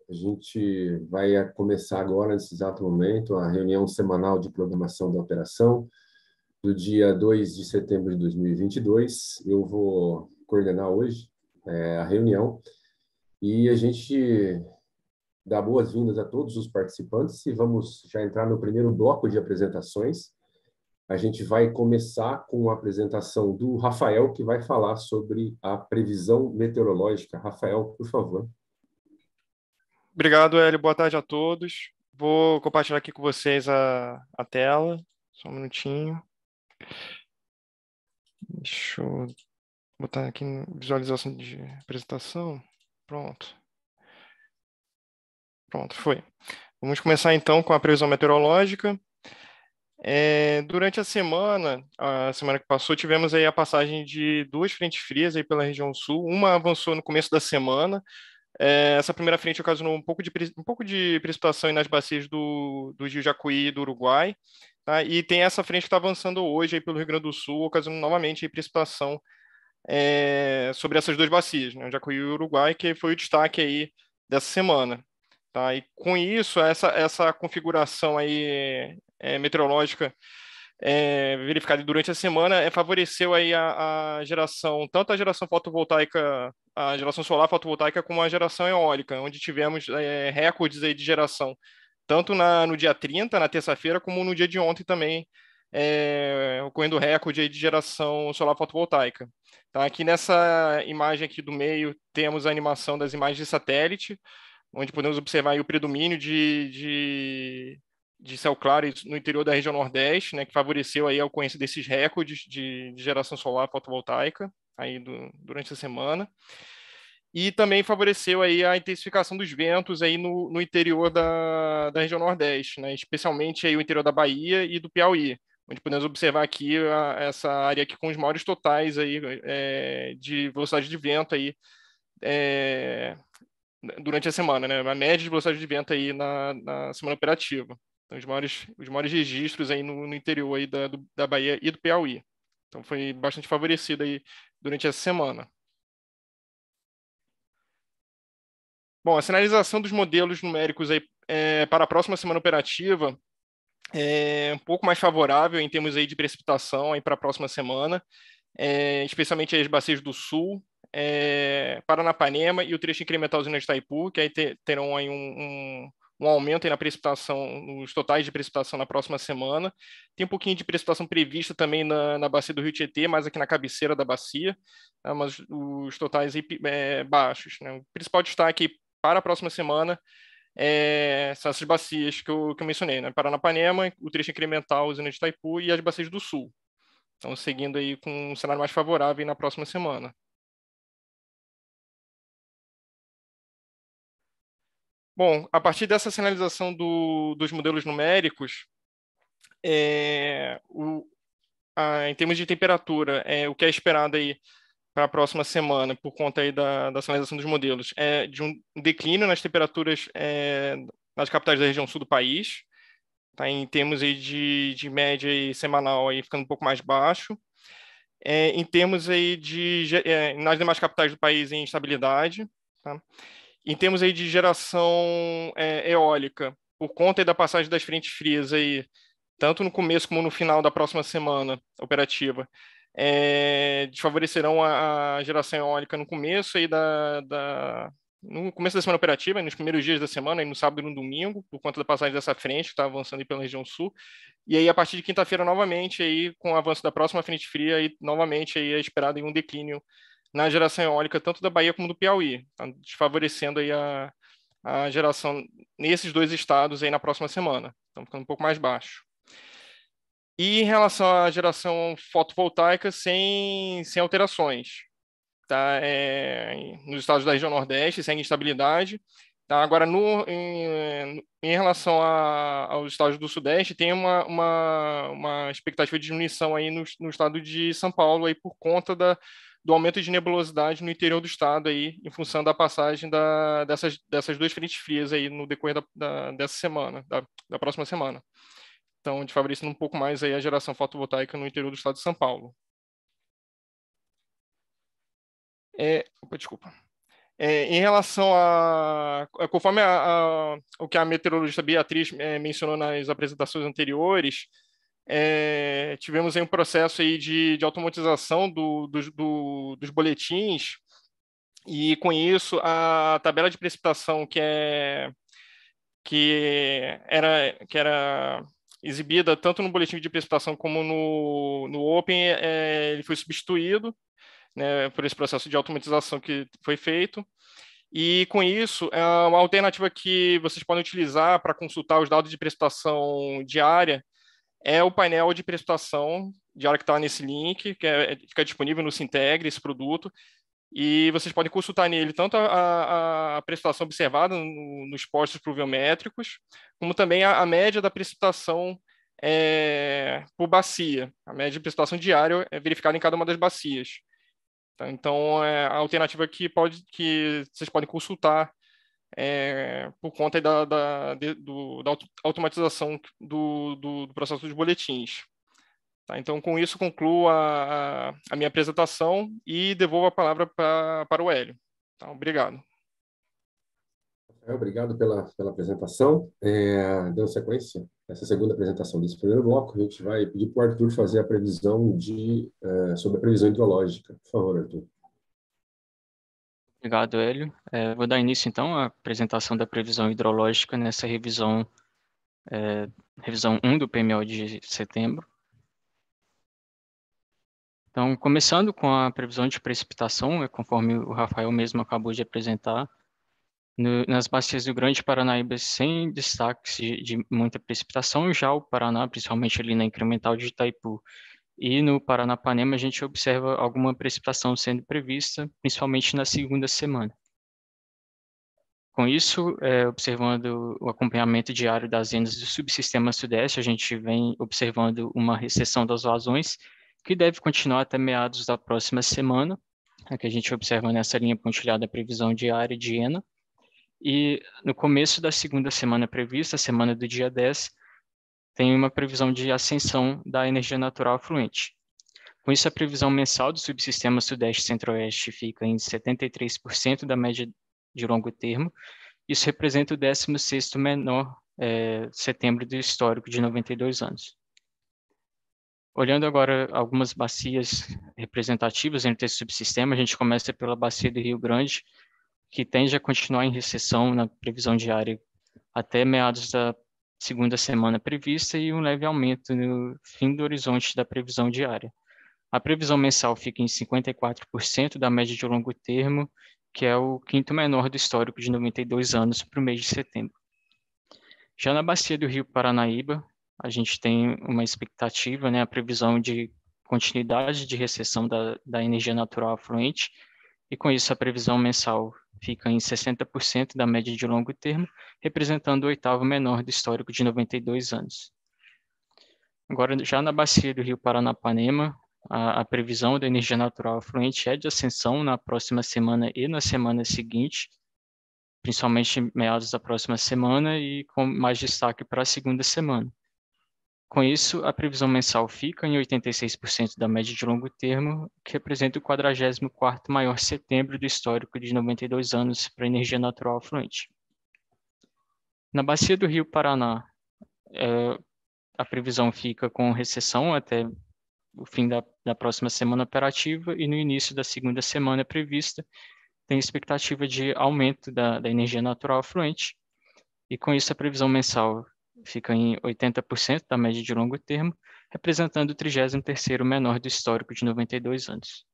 A gente vai começar agora, nesse exato momento, a reunião semanal de programação da operação do dia 2 de setembro de 2022. Eu vou coordenar hoje a reunião e a gente dá boas-vindas a todos os participantes e vamos já entrar no primeiro bloco de apresentações. A gente vai começar com a apresentação do Rafael, que vai falar sobre a previsão meteorológica. Rafael, por favor. Obrigado, Hélio. Boa tarde a todos. Vou compartilhar aqui com vocês a tela. Só um minutinho. Deixa eu botar aqui em visualização de apresentação. Pronto. Pronto, foi. Vamos começar então com a previsão meteorológica. Durante a semana que passou, tivemos aí a passagem de duas frentes frias aí pela região sul. Uma avançou no começo da semana. Essa primeira frente ocasionou um pouco de precipitação aí nas bacias do Rio Jacuí e do Uruguai, tá? E tem essa frente que está avançando hoje aí pelo Rio Grande do Sul, ocasionando novamente aí precipitação sobre essas duas bacias, né? O Jacuí e o Uruguai, que foi o destaque aí dessa semana. Tá? E com isso, essa configuração aí meteorológica verificada durante a semana favoreceu aí a geração, tanto a geração fotovoltaica, a geração solar fotovoltaica, como a geração eólica, onde tivemos recordes aí de geração, tanto no dia 30, na terça-feira, como no dia de ontem também, ocorrendo recorde aí de geração solar fotovoltaica. Tá? Aqui nessa imagem aqui do meio, temos a animação das imagens de satélite, onde podemos observar aí o predomínio de céu claro no interior da região Nordeste, né, que favoreceu aí a ocorrência desses recordes de geração solar fotovoltaica aí durante a semana. E também favoreceu aí a intensificação dos ventos aí no interior da região Nordeste, né, especialmente aí o interior da Bahia e do Piauí, onde podemos observar aqui essa área aqui com os maiores totais aí, de velocidade de vento aí, durante a semana, né? A média de velocidade de vento aí na semana operativa. Então, os maiores registros aí no interior aí da Bahia e do Piauí. Então, foi bastante favorecido aí durante essa semana. Bom, a sinalização dos modelos numéricos aí para a próxima semana operativa é um pouco mais favorável em termos aí de precipitação aí para a próxima semana, especialmente as bacias do sul, Paranapanema e o trecho incremental usina de Itaipu, que aí terão aí um aumento aí na precipitação, nos totais de precipitação na próxima semana. Tem um pouquinho de precipitação prevista também na bacia do Rio Tietê, mais aqui na cabeceira da bacia, tá? Mas os totais aí, baixos, né? O principal destaque para a próxima semana são essas bacias que eu mencionei, né? Paranapanema, o trecho incremental usina de Itaipu e as bacias do sul. Então, seguindo aí com um cenário mais favorável na próxima semana. Bom, a partir dessa sinalização dos modelos numéricos, em termos de temperatura, o que é esperado aí para a próxima semana, por conta aí da sinalização dos modelos, é de um declínio nas temperaturas nas capitais da região sul do país, tá? Em termos aí de média aí semanal, aí ficando um pouco mais baixo. Em termos aí nas demais capitais do país, em estabilidade, tá? Em termos aí de geração eólica, por conta aí da passagem das frentes frias aí, tanto no começo como no final da próxima semana operativa, desfavorecerão a geração eólica no começo aí no começo da semana operativa, nos primeiros dias da semana, aí no sábado e no domingo, por conta da passagem dessa frente que está avançando aí pela região sul. E aí, a partir de quinta-feira, novamente, aí, com o avanço da próxima frente fria, aí, novamente aí, é esperado um declínio na geração eólica, tanto da Bahia como do Piauí, tá? Desfavorecendo aí a geração nesses dois estados aí na próxima semana. Então, ficando um pouco mais baixo. E em relação à geração fotovoltaica, sem alterações. Tá? Nos estados da região Nordeste, segue instabilidade. Tá? Agora, em relação aos estados do Sudeste, tem uma expectativa de diminuição aí no estado de São Paulo aí, por conta do aumento de nebulosidade no interior do estado, aí, em função da passagem dessas duas frentes frias aí, no decorrer dessa semana, da próxima semana. Então, favorecendo um pouco mais aí a geração fotovoltaica no interior do estado de São Paulo. Desculpa. Em relação conforme o que a meteorologista Beatriz mencionou nas apresentações anteriores, tivemos aí um processo aí de automatização dos boletins, e com isso a tabela de precipitação que era exibida tanto no boletim de precipitação como no Open, ele foi substituído, né, por esse processo de automatização que foi feito. E com isso, uma alternativa que vocês podem utilizar para consultar os dados de precipitação diária é o painel de precipitação diária que está nesse link, que fica disponível no Sintegre, esse produto, e vocês podem consultar nele tanto a precipitação observada nos postos pluviométricos, como também a média da precipitação por bacia. A média de precipitação diária é verificada em cada uma das bacias. Tá? Então, é a alternativa que vocês podem consultar por conta da automatização do processo dos boletins. Tá? Então, com isso, concluo a minha apresentação e devolvo a palavra para o Hélio. Tá? Obrigado. Obrigado pela apresentação. Dando sequência, essa segunda apresentação desse primeiro bloco, a gente vai pedir para o Arthur fazer a previsão sobre a previsão hidrológica. Por favor, Arthur. Obrigado, Hélio. Vou dar início, então, à apresentação da previsão hidrológica nessa revisão 1 do PMO de setembro. Então, começando com a previsão de precipitação, conforme o Rafael mesmo acabou de apresentar, nas bacias do Grande Paranaíba, sem destaques de muita precipitação, já o Paraná, principalmente ali na incremental de Itaipu, e no Paranapanema, a gente observa alguma precipitação sendo prevista, principalmente na segunda semana. Com isso, observando o acompanhamento diário das enas do subsistema sudeste, a gente vem observando uma recessão das vazões, que deve continuar até meados da próxima semana, que a gente observa nessa linha pontilhada a previsão diária de ENA. E no começo da segunda semana prevista, a semana do dia 10, tem uma previsão de ascensão da energia natural fluente. Com isso, a previsão mensal do subsistema Sudeste Centro-Oeste fica em 73% da média de longo termo. Isso representa o 16º menor setembro do histórico de 92 anos. Olhando agora algumas bacias representativas entre esse subsistema, a gente começa pela bacia do Rio Grande, que tende a continuar em recessão na previsão diária até meados da segunda semana prevista e um leve aumento no fim do horizonte da previsão diária. A previsão mensal fica em 54% da média de longo termo, que é o quinto menor do histórico de 92 anos para o mês de setembro. Já na bacia do Rio Paranaíba, a gente tem uma expectativa, a previsão de continuidade de recessão da energia natural afluente, e com isso a previsão mensal fica em 60% da média de longo termo, representando o oitavo menor do histórico de 92 anos. Agora, já na bacia do Rio Paranapanema, a previsão da energia natural afluente é de ascensão na próxima semana e na semana seguinte, principalmente meados da próxima semana e com mais destaque para a segunda semana. Com isso, a previsão mensal fica em 86% da média de longo termo, que representa o 44º maior setembro do histórico de 92 anos para a energia natural afluente. Na bacia do Rio Paraná, a previsão fica com recessão até o fim da próxima semana operativa, e no início da segunda semana prevista, tem expectativa de aumento da energia natural afluente, e com isso a previsão mensal fica em 80% da média de longo termo, representando o 33º menor do histórico de 92 anos.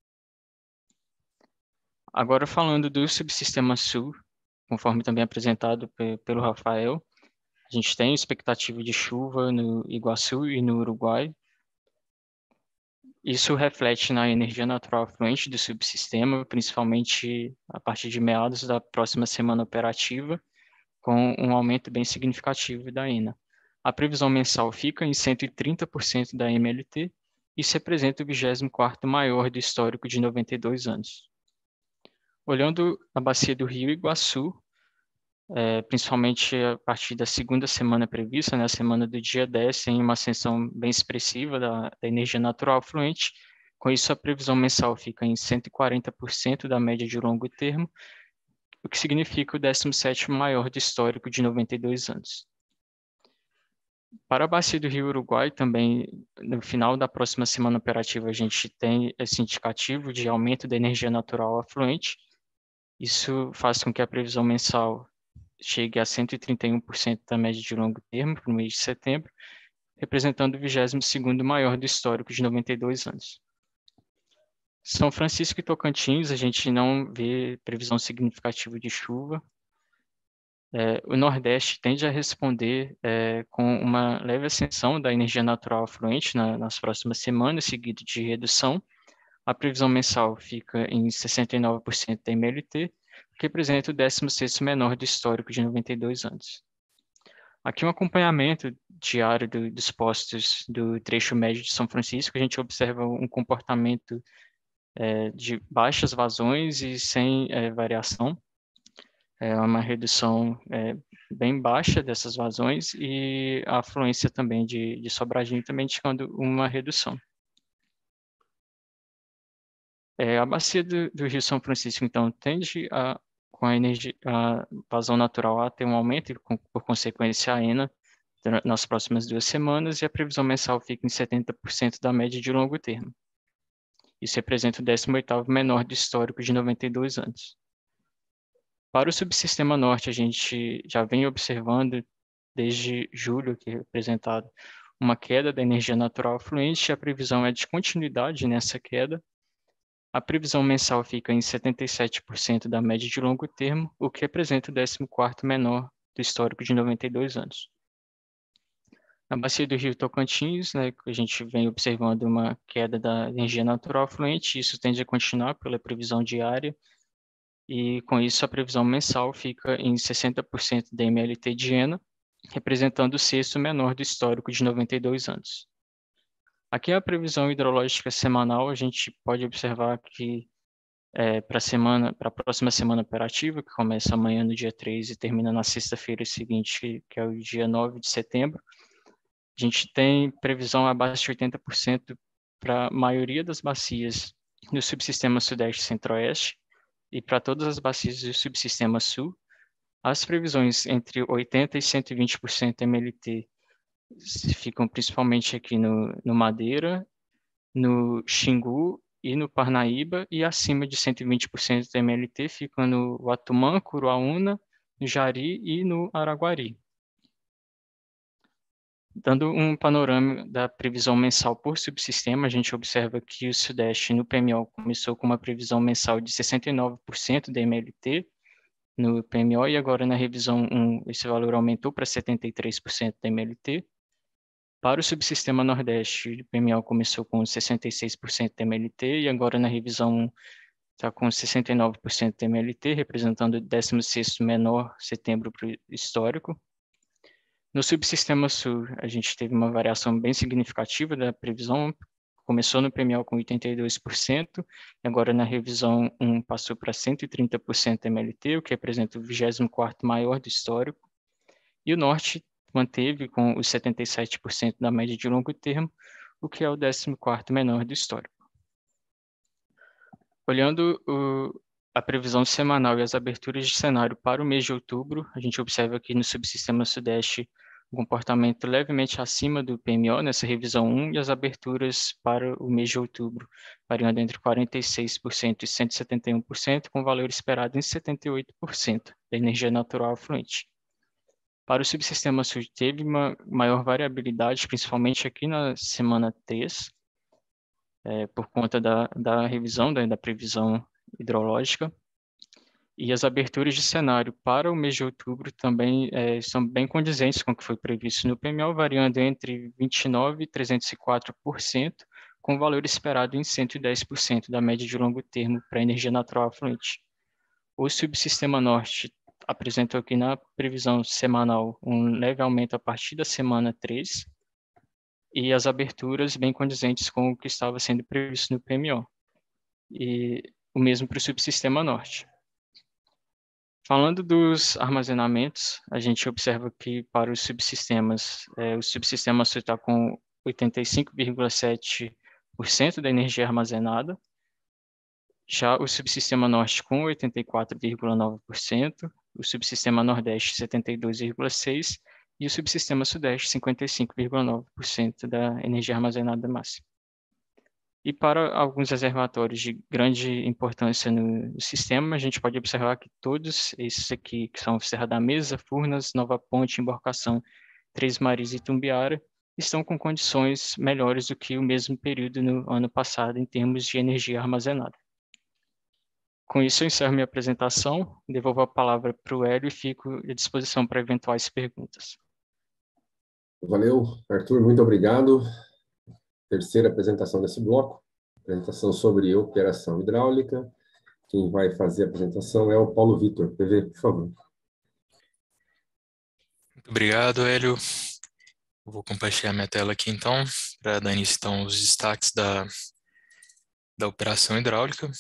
Agora, falando do subsistema sul, conforme também apresentado pelo Rafael, a gente tem expectativa de chuva no Iguaçu e no Uruguai. Isso reflete na energia natural afluente do subsistema, principalmente a partir de meados da próxima semana operativa, com um aumento bem significativo da ENA. A previsão mensal fica em 130% da MLT, e isso representa o 24º maior do histórico de 92 anos. Olhando a bacia do Rio Iguaçu, principalmente a partir da segunda semana prevista, a semana do dia 10, tem uma ascensão bem expressiva da energia natural fluente. Com isso, a previsão mensal fica em 140% da média de longo termo, o que significa o 17º maior do histórico de 92 anos. Para a bacia do Rio Uruguai, também, no final da próxima semana operativa, a gente tem esse indicativo de aumento da energia natural afluente. Isso faz com que a previsão mensal chegue a 131% da média de longo termo para o mês de setembro, representando o 22º maior do histórico de 92 anos. São Francisco e Tocantins, a gente não vê previsão significativa de chuva. O Nordeste tende a responder com uma leve ascensão da energia natural afluente nas próximas semanas, seguido de redução. A previsão mensal fica em 69% da MLT, que representa o 16º menor do histórico de 92 anos. Aqui um acompanhamento diário dos postos do trecho médio de São Francisco, a gente observa um comportamento de baixas vazões e sem variação. É uma redução bem baixa dessas vazões e a afluência também de Sobradinho também indicando uma redução. A bacia do Rio São Francisco, então, tende com a vazão natural a ter um aumento e, por consequência, a ENA nas próximas 2 semanas, e a previsão mensal fica em 70% da média de longo termo. Isso representa o 18º menor do histórico de 92 anos. Para o subsistema norte, a gente já vem observando, desde julho, que é representado, uma queda da energia natural afluente, e a previsão é de continuidade nessa queda. A previsão mensal fica em 77% da média de longo termo, o que representa o 14º menor do histórico de 92 anos. Na bacia do Rio Tocantins, a gente vem observando uma queda da energia natural afluente, isso tende a continuar pela previsão diária, e com isso a previsão mensal fica em 60% da MLT de ENA, representando o 6º menor do histórico de 92 anos. Aqui a previsão hidrológica semanal, a gente pode observar que para a próxima semana operativa, que começa amanhã no dia 3 e termina na sexta-feira seguinte, que é o dia 9 de setembro, a gente tem previsão abaixo de 80% para a maioria das bacias do subsistema Sudeste e Centro-Oeste e para todas as bacias do subsistema Sul. As previsões entre 80% e 120% MLT ficam principalmente aqui no Madeira, no Xingu e no Parnaíba, e acima de 120% da MLT ficam no Uatumã, Curuaúna, no Jari e no Araguari. Dando um panorama da previsão mensal por subsistema, a gente observa que o Sudeste no PMO começou com uma previsão mensal de 69% da MLT no PMO, e agora na revisão 1 esse valor aumentou para 73% da MLT. Para o subsistema Nordeste, o PMO começou com 66% da MLT e agora na revisão 1 está com 69% da MLT, representando o 16º menor setembro histórico. No subsistema Sul, a gente teve uma variação bem significativa da previsão, começou no PMO com 82%, e agora na revisão 1 passou para 130% MLT, o que representa o 24º maior do histórico, e o Norte manteve com os 77% da média de longo termo, o que é o 14º menor do histórico. Olhando a previsão semanal e as aberturas de cenário para o mês de outubro, a gente observa aqui no subsistema Sudeste um comportamento levemente acima do PMO nessa revisão 1 e as aberturas para o mês de outubro, variando entre 46% e 171%, com valor esperado em 78% da energia natural afluente. Para o subsistema Sul, teve uma maior variabilidade, principalmente aqui na semana 3, por conta da revisão, da previsão hidrológica. E as aberturas de cenário para o mês de outubro também são bem condizentes com o que foi previsto no PMO, variando entre 29% e 304%, com valor esperado em 110% da média de longo termo para a energia natural afluente. O subsistema Norte apresentou aqui na previsão semanal um leve aumento a partir da semana 3, e as aberturas bem condizentes com o que estava sendo previsto no PMO. E o mesmo para o subsistema Norte. Falando dos armazenamentos, a gente observa que para os subsistemas, o subsistema Sul está com 85,7% da energia armazenada, Já o subsistema norte com 84,9%, o subsistema nordeste 72,6% e o subsistema sudeste 55,9% da energia armazenada máxima. E para alguns reservatórios de grande importância no sistema, a gente pode observar que todos esses aqui, que são Serra da Mesa, Furnas, Nova Ponte, Embarcação, Três Marias e Tumbiara, estão com condições melhores do que o mesmo período no ano passado em termos de energia armazenada. Com isso, eu encerro minha apresentação, devolvo a palavra para o Hélio e fico à disposição para eventuais perguntas. Valeu, Arthur, muito obrigado. Terceira apresentação desse bloco, apresentação sobre operação hidráulica. Quem vai fazer a apresentação é o Paulo Vitor. PV, por favor. Muito obrigado, Hélio. Vou compartilhar minha tela aqui, então, para dar início então, aos destaques da operação hidráulica.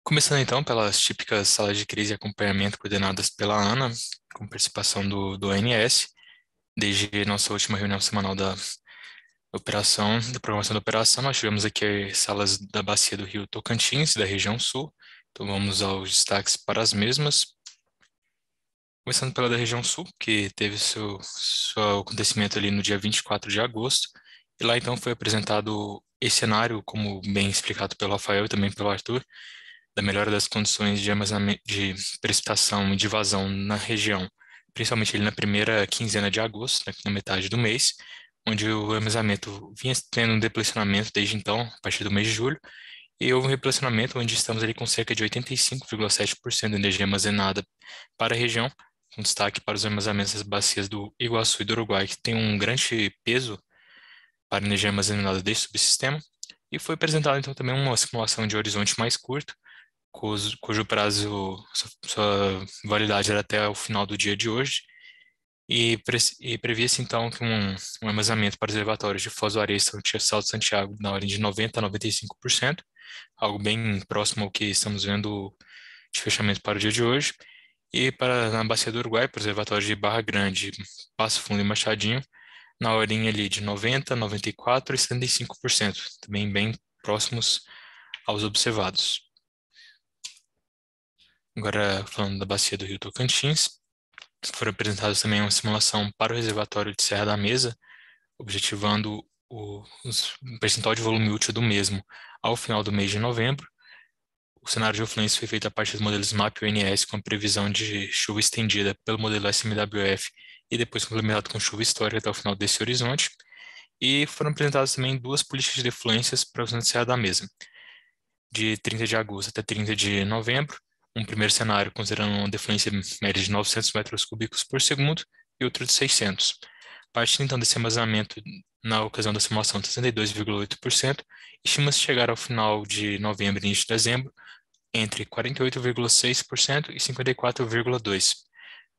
Começando, então, pelas típicas salas de crise e acompanhamento coordenadas pela ANA, com participação do ANS, desde nossa última reunião semanal da programação da operação, nós tivemos aqui as salas da bacia do Rio Tocantins, da região sul. Então, vamos aos destaques para as mesmas. Começando pela da região sul, que teve seu acontecimento ali no dia 24 de agosto. E lá, então, foi apresentado esse cenário, como bem explicado pelo Rafael e também pelo Arthur, da melhora das condições de armazenamento, de precipitação e de vazão na região, principalmente ali na primeira quinzena de agosto, né, na metade do mês, onde o armazenamento vinha tendo um deplecionamento desde então, a partir do mês de julho, e houve um replecionamento onde estamos ali com cerca de 85,7% de energia armazenada para a região, com destaque para os armazenamentos das bacias do Iguaçu e do Uruguai, que tem um grande peso para a energia armazenada desse subsistema, e foi apresentado então também uma simulação de horizonte mais curto, cujo prazo, sua validade era até o final do dia de hoje, e previa-se então que um armazenamento para os reservatórios de Foz do Areia e Salto Santiago na ordem de 90% a 95%, algo bem próximo ao que estamos vendo de fechamento para o dia de hoje, e na bacia do Uruguai, para os reservatórios de Barra Grande, Passo Fundo e Machadinho, na ordem ali de 90%, 94% e 75%, também bem próximos aos observados. Agora, falando da bacia do Rio Tocantins, foram apresentadas também uma simulação para o reservatório de Serra da Mesa, objetivando o percentual de volume útil do mesmo ao final do mês de novembro. O cenário de influência foi feito a partir dos modelos MAP e ONS, com a previsão de chuva estendida pelo modelo SMWF e depois complementado com chuva histórica até o final desse horizonte. E foram apresentadas também duas políticas de defluências para o centro de Serra da Mesa, de 30 de agosto até 30 de novembro. Um primeiro cenário considerando uma defluência média de 900 metros cúbicos por segundo e outro de 600. Partindo então desse armazenamento na ocasião da simulação de 62,8%, estima-se chegar ao final de novembro e início de dezembro entre 48,6% e 54,2%.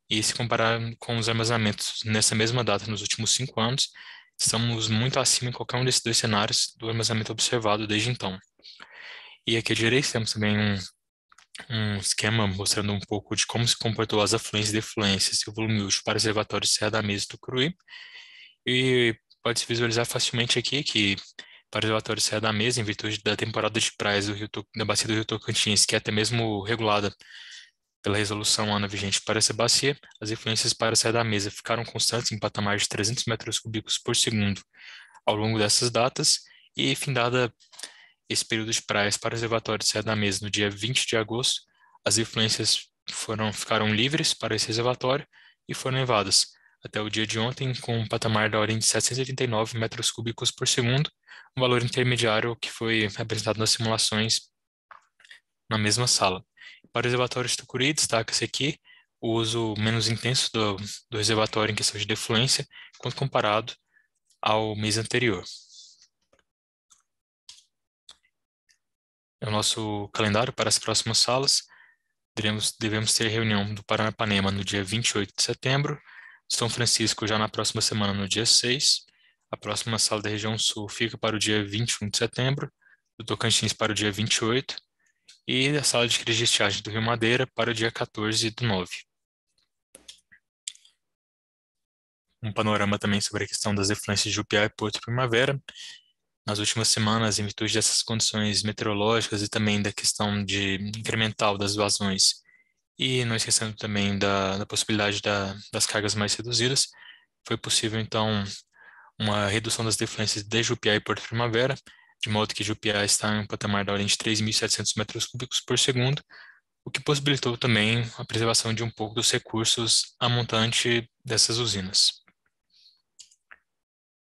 E se comparar com os armazenamentos nessa mesma data nos últimos 5 anos, estamos muito acima em qualquer um desses dois cenários do armazenamento observado desde então. E aqui à direita temos também um esquema mostrando um pouco de como se comportou as afluências e defluências e o volume útil para os reservatórios Serra da Mesa e Tucuruí. E pode-se visualizar facilmente aqui que para os reservatórios Serra da Mesa, em virtude da temporada de praias da bacia do Rio Tocantins, que é até mesmo regulada pela resolução ANA vigente para essa bacia, as influências para a Serra da Mesa ficaram constantes em patamar de 300 metros cúbicos por segundo ao longo dessas datas, e findada esse período de praias para o reservatório de Serra da Mesa no dia 20 de agosto, as influências ficaram livres para esse reservatório e foram levadas até o dia de ontem com um patamar da ordem de 789 metros cúbicos por segundo, um valor intermediário que foi apresentado nas simulações na mesma sala. Para o reservatório de Tucuruí, destaca-se aqui o uso menos intenso do reservatório em questão de defluência, quando comparado ao mês anterior. É o nosso calendário para as próximas salas. Devemos ter reunião do Paranapanema no dia 28 de setembro, São Francisco já na próxima semana no dia 6, a próxima sala da região sul fica para o dia 21 de setembro, do Tocantins para o dia 28, e a sala de crise de estiagem do Rio Madeira para o dia 14 do 9. Um panorama também sobre a questão das defluências de Jupiá e Porto Primavera. nas últimas semanas, em virtude dessas condições meteorológicas e também da questão incremental das vazões, e não esquecendo também da possibilidade das cargas mais reduzidas, foi possível, então, uma redução das defluências de Jupiá e Porto Primavera, de modo que Jupiá está em um patamar da ordem de 3.700 metros cúbicos por segundo, o que possibilitou também a preservação de um pouco dos recursos a montante dessas usinas.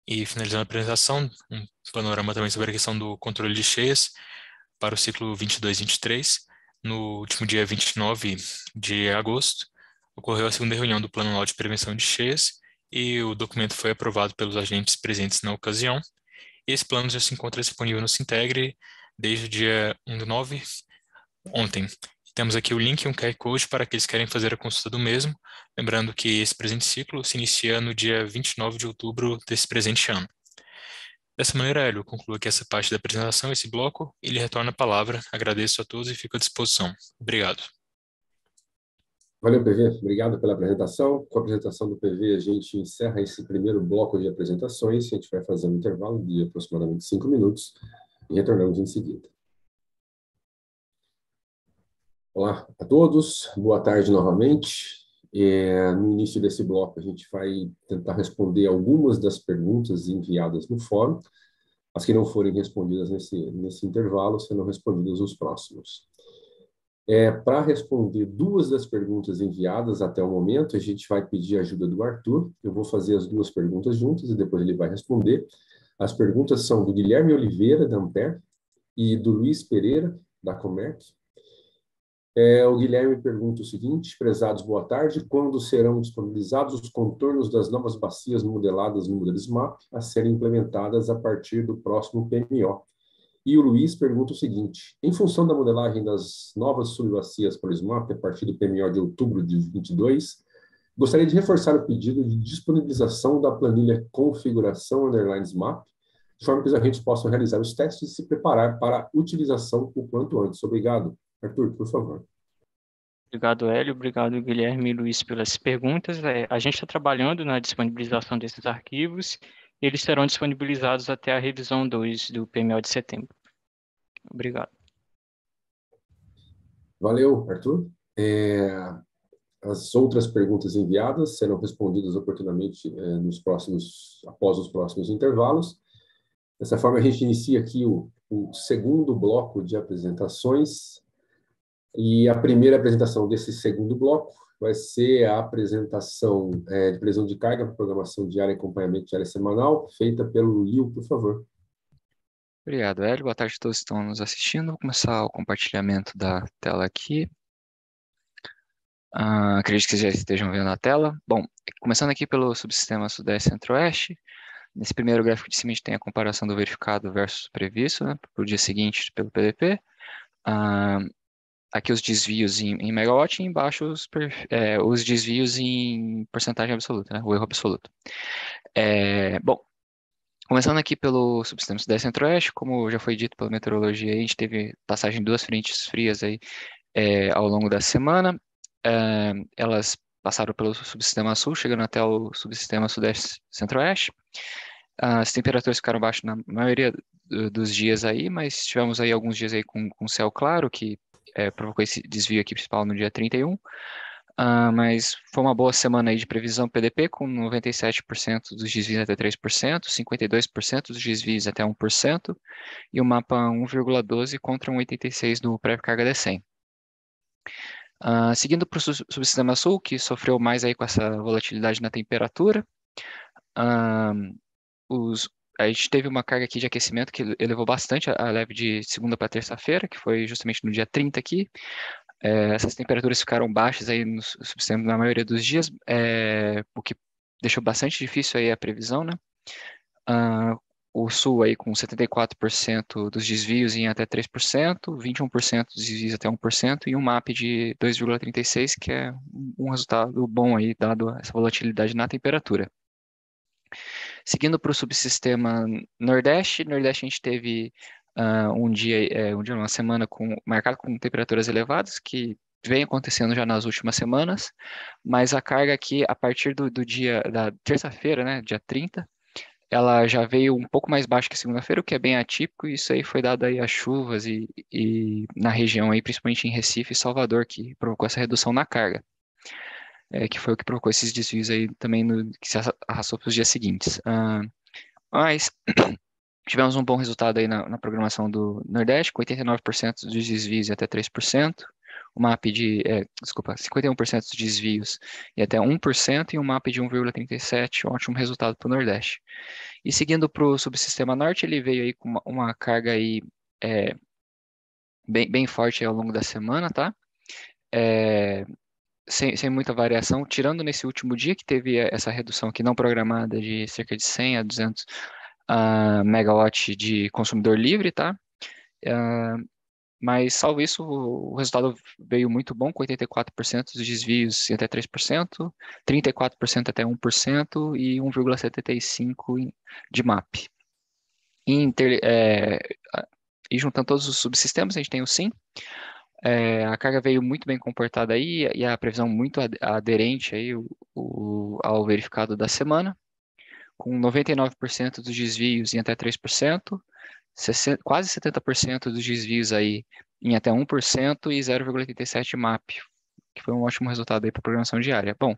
E finalizando a apresentação, um panorama também sobre a questão do controle de cheias para o ciclo 22-23. No último dia 29 de agosto, ocorreu a segunda reunião do Plano Anual de Prevenção de Cheias e o documento foi aprovado pelos agentes presentes na ocasião. E esse plano já se encontra disponível no Sintegre desde o dia 1/9, ontem. Temos aqui o link e um QR Code para aqueles que querem fazer a consulta do mesmo, lembrando que esse presente ciclo se inicia no dia 29 de outubro desse presente ano. Dessa maneira, Hélio, eu concluo aqui essa parte da apresentação, esse bloco, e lhe retorno a palavra. Agradeço a todos e fico à disposição. Obrigado. Valeu, PV. Obrigado pela apresentação. Com a apresentação do PV, a gente encerra esse primeiro bloco de apresentações. A gente vai fazer um intervalo de aproximadamente 5 minutos e retornamos em seguida. Olá a todos, boa tarde novamente. No início desse bloco, a gente vai tentar responder algumas das perguntas enviadas no fórum. As que não forem respondidas nesse intervalo serão respondidas nos próximos. Para responder duas das perguntas enviadas até o momento, a gente vai pedir a ajuda do Arthur. Eu vou fazer as duas perguntas juntas e depois ele vai responder. As perguntas são do Guilherme Oliveira, da Ampere, e do Luiz Pereira, da Comerc. O Guilherme pergunta o seguinte: prezados, boa tarde. Quando serão disponibilizados os contornos das novas bacias modeladas no Modelismap a serem implementadas a partir do próximo PMO? E o Luiz pergunta o seguinte: em função da modelagem das novas subbacias para o SMAP a partir do PMO de outubro de 2022, gostaria de reforçar o pedido de disponibilização da planilha configuração _SMAP, de forma que os agentes possam realizar os testes e se preparar para a utilização o quanto antes. Obrigado. Arthur, por favor. Obrigado, Hélio. Obrigado, Guilherme e Luiz, pelas perguntas. A gente está trabalhando na disponibilização desses arquivos e eles serão disponibilizados até a revisão 2 do PMO de setembro. Obrigado. Valeu, Arthur. As outras perguntas enviadas serão respondidas oportunamente após os próximos intervalos. Dessa forma, a gente inicia aqui o segundo bloco de apresentações. E a primeira apresentação desse segundo bloco vai ser a apresentação de previsão de carga para programação diária e acompanhamento diário semanal, feita pelo Lio, por favor. Obrigado, Hélio. Boa tarde a todos que estão nos assistindo. Vou começar o compartilhamento da tela aqui. Acredito que já estejam vendo a tela. Bom, começando aqui pelo subsistema Sudeste Centro-Oeste. Nesse primeiro gráfico de cima, a gente tem a comparação do verificado versus previsto, né, para o dia seguinte pelo PDP. Aqui os desvios em megawatt e embaixo os desvios em porcentagem absoluta, né, o erro absoluto. Bom, começando aqui pelo subsistema Sudeste Centro-Oeste, como já foi dito pela meteorologia, a gente teve passagem de duas frentes frias aí, ao longo da semana. Elas passaram pelo subsistema Sul, chegando até o subsistema Sudeste Centro-Oeste. As temperaturas ficaram baixas na maioria dos dias aí, mas tivemos aí alguns dias aí com céu claro, que provocou esse desvio aqui principal no dia 31. Mas foi uma boa semana aí de previsão PDP, com 97% dos desvios até 3%, 52% dos desvios até 1%, e o mapa 1,12 contra 1,86 do prévio carga D100. Seguindo para o subsistema Sul, que sofreu mais aí com essa volatilidade na temperatura, a gente teve uma carga aqui de aquecimento que elevou bastante a leve de segunda para terça-feira, que foi justamente no dia 30 aqui. Essas temperaturas ficaram baixas aí no subsistema na maioria dos dias, o que deixou bastante difícil aí a previsão, né? O Sul aí com 74% dos desvios em até 3%, 21% dos desvios até 1% e um MAP de 2,36, que é um resultado bom aí, dado essa volatilidade na temperatura. Seguindo para o subsistema Nordeste, a gente teve uma semana marcada com temperaturas elevadas, que vem acontecendo já nas últimas semanas, mas a carga aqui, a partir da terça-feira, né, dia 30, ela já veio um pouco mais baixa que segunda-feira, o que é bem atípico, e isso aí foi dado aí às chuvas e na região aí, principalmente em Recife e Salvador, que provocou essa redução na carga, que foi o que provocou esses desvios aí também que se arrastou para os dias seguintes. Mas tivemos um bom resultado aí na programação do Nordeste, com 89% dos desvios e até 3%, o MAP de, 51% dos desvios e até 1%, e um MAP de 1,37%, um ótimo resultado para o Nordeste. E seguindo para o subsistema Norte, ele veio aí com uma carga aí bem forte aí ao longo da semana, tá? Sem muita variação, tirando nesse último dia que teve essa redução aqui não programada de cerca de 100 a 200 megawatt de consumidor livre, tá? Mas, salvo isso, o resultado veio muito bom, com 84% dos desvios em até 3%, 34% até 1% e 1,75% de MAP. E juntando todos os subsistemas, a gente tem o SIM. A carga veio muito bem comportada aí e a previsão muito aderente aí ao verificado da semana, com 99% dos desvios em até 3%, quase 70% dos desvios aí em até 1% e 0,87 MAP, que foi um ótimo resultado aí para a programação diária. Bom,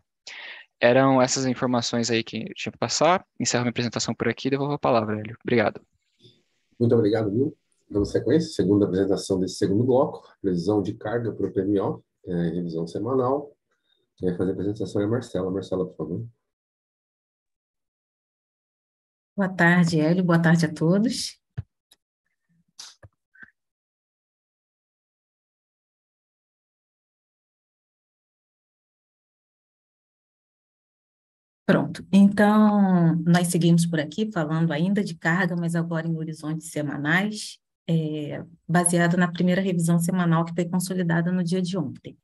eram essas informações aí que eu tinha que passar. Encerro minha apresentação por aqui e devolvo a palavra, Hélio. Obrigado. Muito obrigado, Will. Dando sequência, segunda apresentação desse segundo bloco, previsão de carga para o PMO, revisão semanal. Quem vai fazer a apresentação é a Marcela. Marcela, por favor. Boa tarde, Hélio. Boa tarde a todos. Pronto. Então, nós seguimos por aqui falando ainda de carga, mas agora em horizontes semanais, baseado na primeira revisão semanal que foi consolidada no dia de ontem.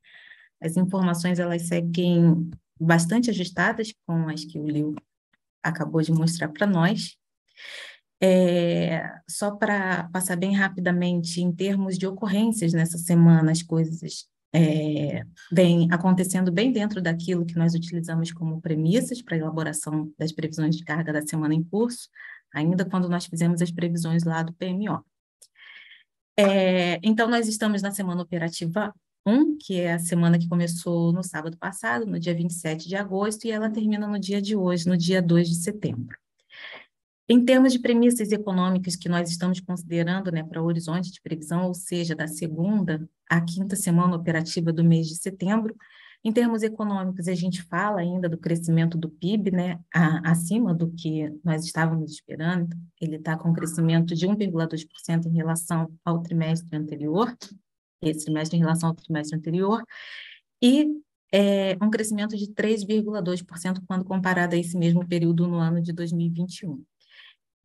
As informações, elas seguem bastante ajustadas com as que o Leo acabou de mostrar para nós. Só para passar bem rapidamente, em termos de ocorrências nessa semana, as coisas vêm acontecendo bem dentro daquilo que nós utilizamos como premissas para a elaboração das previsões de carga da semana em curso, ainda quando nós fizemos as previsões lá do PMO. Então, nós estamos na semana operativa 1, que é a semana que começou no sábado passado, no dia 27 de agosto, e ela termina no dia de hoje, no dia 2 de setembro. Em termos de premissas econômicas que nós estamos considerando, né, para o horizonte de previsão, ou seja, da segunda à quinta semana operativa do mês de setembro, em termos econômicos, a gente fala ainda do crescimento do PIB, né, acima do que nós estávamos esperando. Ele está com um crescimento de 1,2% em relação ao trimestre anterior, esse trimestre em relação ao trimestre anterior, e um crescimento de 3,2% quando comparado a esse mesmo período no ano de 2021.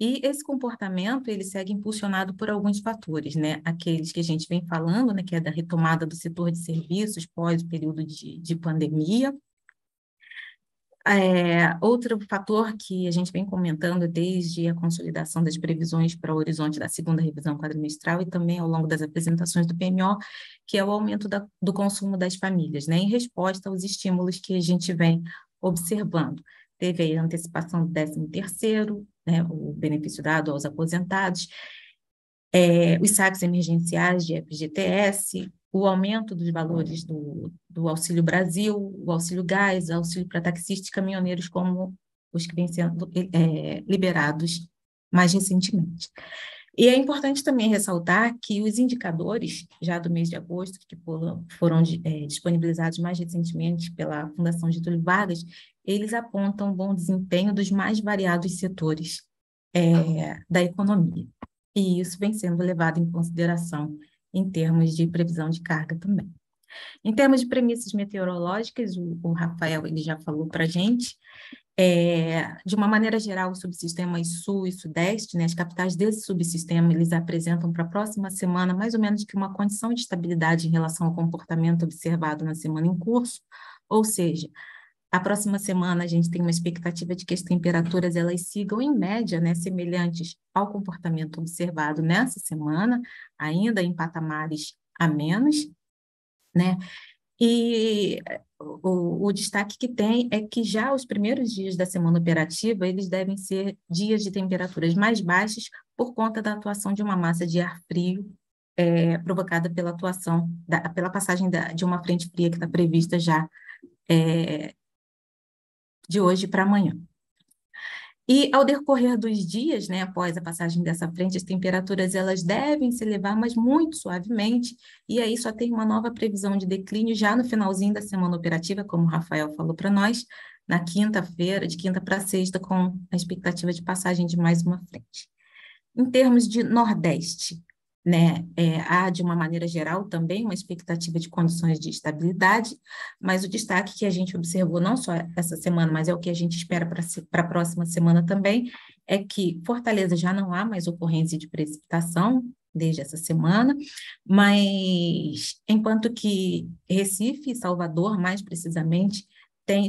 E esse comportamento, ele segue impulsionado por alguns fatores, né? Aqueles que a gente vem falando, né? Que é da retomada do setor de serviços pós o período de pandemia. Outro fator que a gente vem comentando desde a consolidação das previsões para o horizonte da segunda revisão quadrimestral e também ao longo das apresentações do PMO, que é o aumento do consumo das famílias, né? Em resposta aos estímulos que a gente vem observando. Teve aí a antecipação do 13º, né, o benefício dado aos aposentados, os saques emergenciais de FGTS, o aumento dos valores do Auxílio Brasil, o Auxílio Gás, auxílio para taxistas e caminhoneiros, como os que vêm sendo liberados mais recentemente. E é importante também ressaltar que os indicadores, já do mês de agosto, que foram disponibilizados mais recentemente pela Fundação Getúlio Vargas, eles apontam bom desempenho dos mais variados setores da economia. E isso vem sendo levado em consideração em termos de previsão de carga também. Em termos de premissas meteorológicas, o Rafael ele já falou para a gente, de uma maneira geral, os subsistemas sul e sudeste, né, as capitais desse subsistema, eles apresentam para a próxima semana mais ou menos que uma condição de estabilidade em relação ao comportamento observado na semana em curso, ou seja, a próxima semana a gente tem uma expectativa de que as temperaturas elas sigam em média, né, semelhantes ao comportamento observado nessa semana, ainda em patamares a menos, né? E o destaque que tem é que já os primeiros dias da semana operativa, eles devem ser dias de temperaturas mais baixas por conta da atuação de uma massa de ar frio provocada pela pela passagem de uma frente fria que está prevista já de hoje para amanhã. E ao decorrer dos dias, né, após a passagem dessa frente, as temperaturas elas devem se elevar, mas muito suavemente, e aí só tem uma nova previsão de declínio já no finalzinho da semana operativa, como o Rafael falou para nós, na quinta-feira, de quinta para sexta, com a expectativa de passagem de mais uma frente. Em termos de Nordeste, né, há, de uma maneira geral, também uma expectativa de condições de estabilidade, mas o destaque que a gente observou, não só essa semana, mas é o que a gente espera para a próxima semana também, é que Fortaleza já não há mais ocorrência de precipitação desde essa semana, mas enquanto que Recife e Salvador, mais precisamente, têm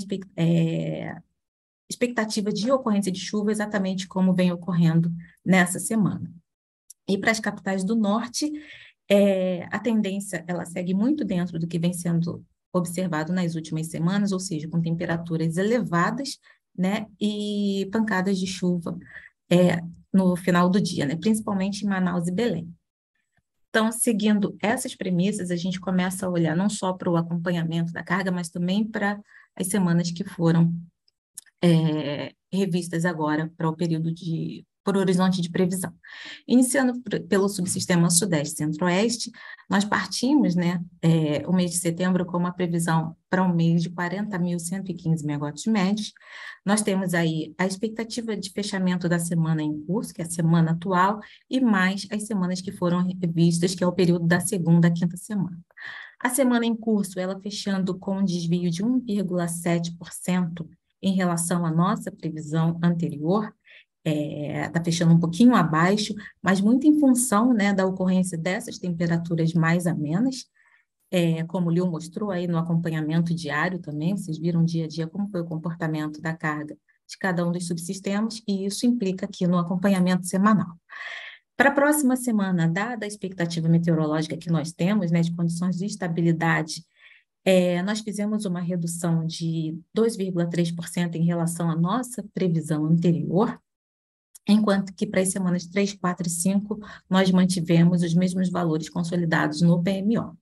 expectativa de ocorrência de chuva exatamente como vem ocorrendo nessa semana. E para as capitais do norte, a tendência ela segue muito dentro do que vem sendo observado nas últimas semanas, ou seja, com temperaturas elevadas, né, e pancadas de chuva no final do dia, né, principalmente em Manaus e Belém. Então, seguindo essas premissas, a gente começa a olhar não só para o acompanhamento da carga, mas também para as semanas que foram revistas agora para o período por horizonte de previsão. Iniciando pelo subsistema Sudeste Centro-Oeste, nós partimos, né, o mês de setembro com uma previsão para um mês de 40.115 megawatts médios. Nós temos aí a expectativa de fechamento da semana em curso, que é a semana atual, e mais as semanas que foram revistas, que é o período da segunda à quinta semana. A semana em curso, ela fechando com um desvio de 1,7% em relação à nossa previsão anterior, está fechando um pouquinho abaixo, mas muito em função, né, da ocorrência dessas temperaturas mais amenas, como o Liu mostrou aí no acompanhamento diário também, vocês viram dia a dia como foi o comportamento da carga de cada um dos subsistemas, e isso implica aqui no acompanhamento semanal. Para a próxima semana, dada a expectativa meteorológica que nós temos, né, de condições de estabilidade, nós fizemos uma redução de 2,3% em relação à nossa previsão anterior, enquanto que para as semanas 3, 4 e 5, nós mantivemos os mesmos valores consolidados no PMO.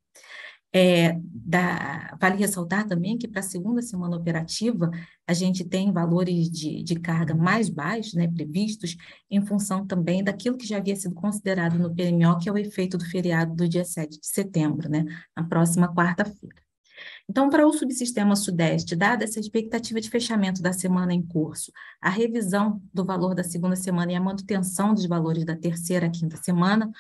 Vale ressaltar também que para a segunda semana operativa, a gente tem valores de carga mais baixos, né, previstos, em função também daquilo que já havia sido considerado no PMO, que é o efeito do feriado do dia 7 de setembro, né, na próxima quarta-feira. Então, para o subsistema Sudeste, dada essa expectativa de fechamento da semana em curso, a revisão do valor da segunda semana e a manutenção dos valores da terceira e quinta semana,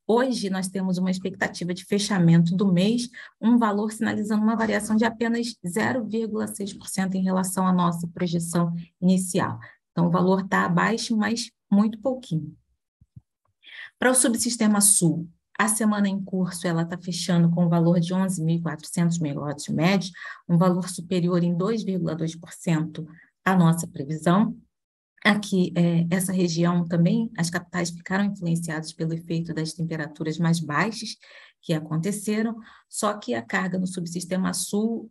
hoje nós temos uma expectativa de fechamento do mês, um valor sinalizando uma variação de apenas 0,6% em relação à nossa projeção inicial. Então, o valor está abaixo, mas muito pouquinho. Para o subsistema Sul, a semana em curso ela está fechando com um valor de 11.400 megawatts médios, um valor superior em 2,2% à nossa previsão. Aqui, essa região também, as capitais ficaram influenciadas pelo efeito das temperaturas mais baixas que aconteceram, só que a carga no subsistema Sul,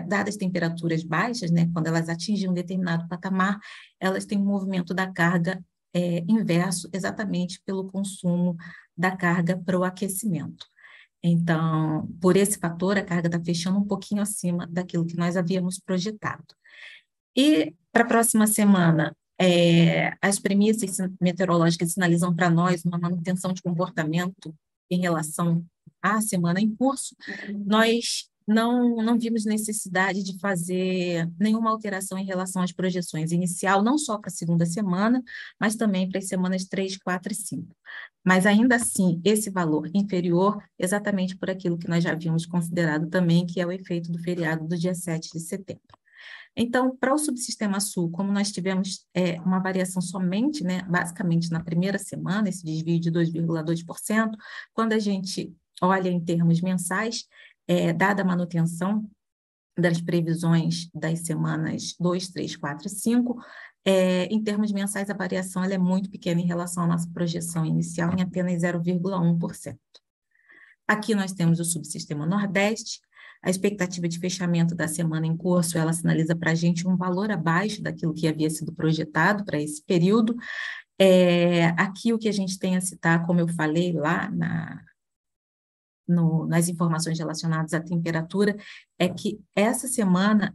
dadas as temperaturas baixas, né, quando elas atingem um determinado patamar, elas têm um movimento da carga inverso, exatamente pelo consumo da carga para o aquecimento. Então, por esse fator, a carga está fechando um pouquinho acima daquilo que nós havíamos projetado. E para a próxima semana, as premissas meteorológicas sinalizam para nós uma manutenção de comportamento em relação à semana em curso. Nós não vimos necessidade de fazer nenhuma alteração em relação às projeções inicial, não só para a segunda semana, mas também para as semanas 3, 4 e 5. Mas ainda assim, esse valor inferior, exatamente por aquilo que nós já havíamos considerado também, que é o efeito do feriado do dia 7 de setembro. Então, para o subsistema Sul, como nós tivemos uma variação somente, né, basicamente na primeira semana, esse desvio de 2,2%, quando a gente olha em termos mensais, dada a manutenção das previsões das semanas 2, 3, 4 e 5, em termos mensais, a variação ela é muito pequena em relação à nossa projeção inicial, em apenas 0,1%. Aqui nós temos o subsistema Nordeste. A expectativa de fechamento da semana em curso, ela sinaliza para a gente um valor abaixo daquilo que havia sido projetado para esse período. Aqui o que a gente tem a citar, como eu falei lá nas informações relacionadas à temperatura, é que essa semana,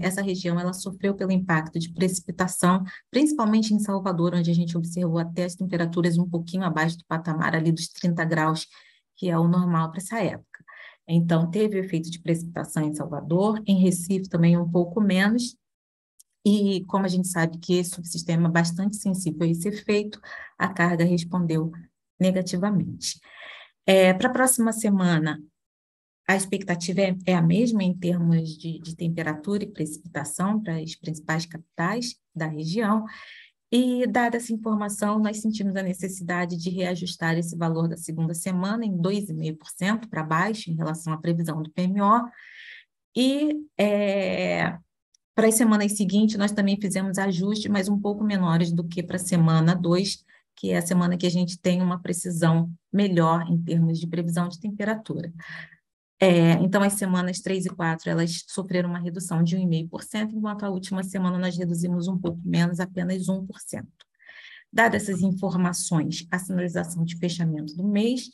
essa região, ela sofreu pelo impacto de precipitação, principalmente em Salvador, onde a gente observou até as temperaturas um pouquinho abaixo do patamar ali dos 30 graus, que é o normal para essa época. Então, teve o efeito de precipitação em Salvador, em Recife também um pouco menos, e como a gente sabe que esse subsistema é bastante sensível a esse efeito, a carga respondeu negativamente. Para a próxima semana, a expectativa é a mesma em termos de temperatura e precipitação para as principais capitais da região, e, dada essa informação, nós sentimos a necessidade de reajustar esse valor da segunda semana em 2,5% para baixo em relação à previsão do PMO, e para as semanas seguintes nós também fizemos ajustes, mas um pouco menores do que para a semana 2, que é a semana que a gente tem uma precisão melhor em termos de previsão de temperatura. Então, as semanas 3 e 4, elas sofreram uma redução de 1,5%, enquanto a última semana nós reduzimos um pouco menos, apenas 1%. Dadas essas informações, a sinalização de fechamento do mês,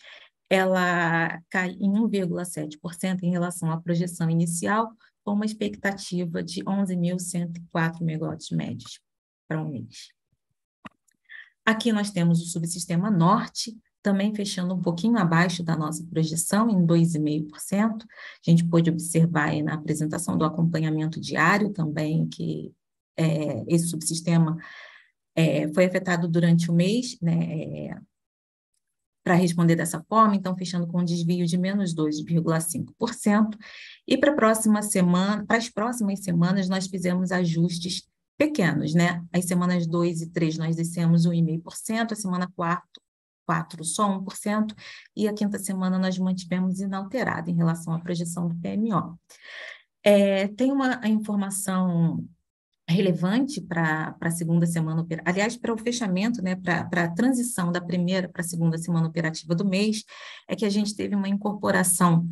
ela cai em 1,7% em relação à projeção inicial, com uma expectativa de 11.104 megawatts médios para um mês. Aqui nós temos o subsistema norte, também fechando um pouquinho abaixo da nossa projeção, em 2,5%. A gente pôde observar aí na apresentação do acompanhamento diário também que esse subsistema foi afetado durante o mês, né, para responder dessa forma, então fechando com um desvio de menos 2,5%. E para as próximas semanas, nós fizemos ajustes pequenos, né? As semanas 2 e 3 nós descemos 1,5%, a semana 4 só 1%, e a quinta semana nós mantivemos inalterada em relação à projeção do PMO. Tem uma informação relevante para a segunda semana operativa, aliás, para o fechamento, né, para a transição da primeira para a segunda semana operativa do mês, é que a gente teve uma incorporação,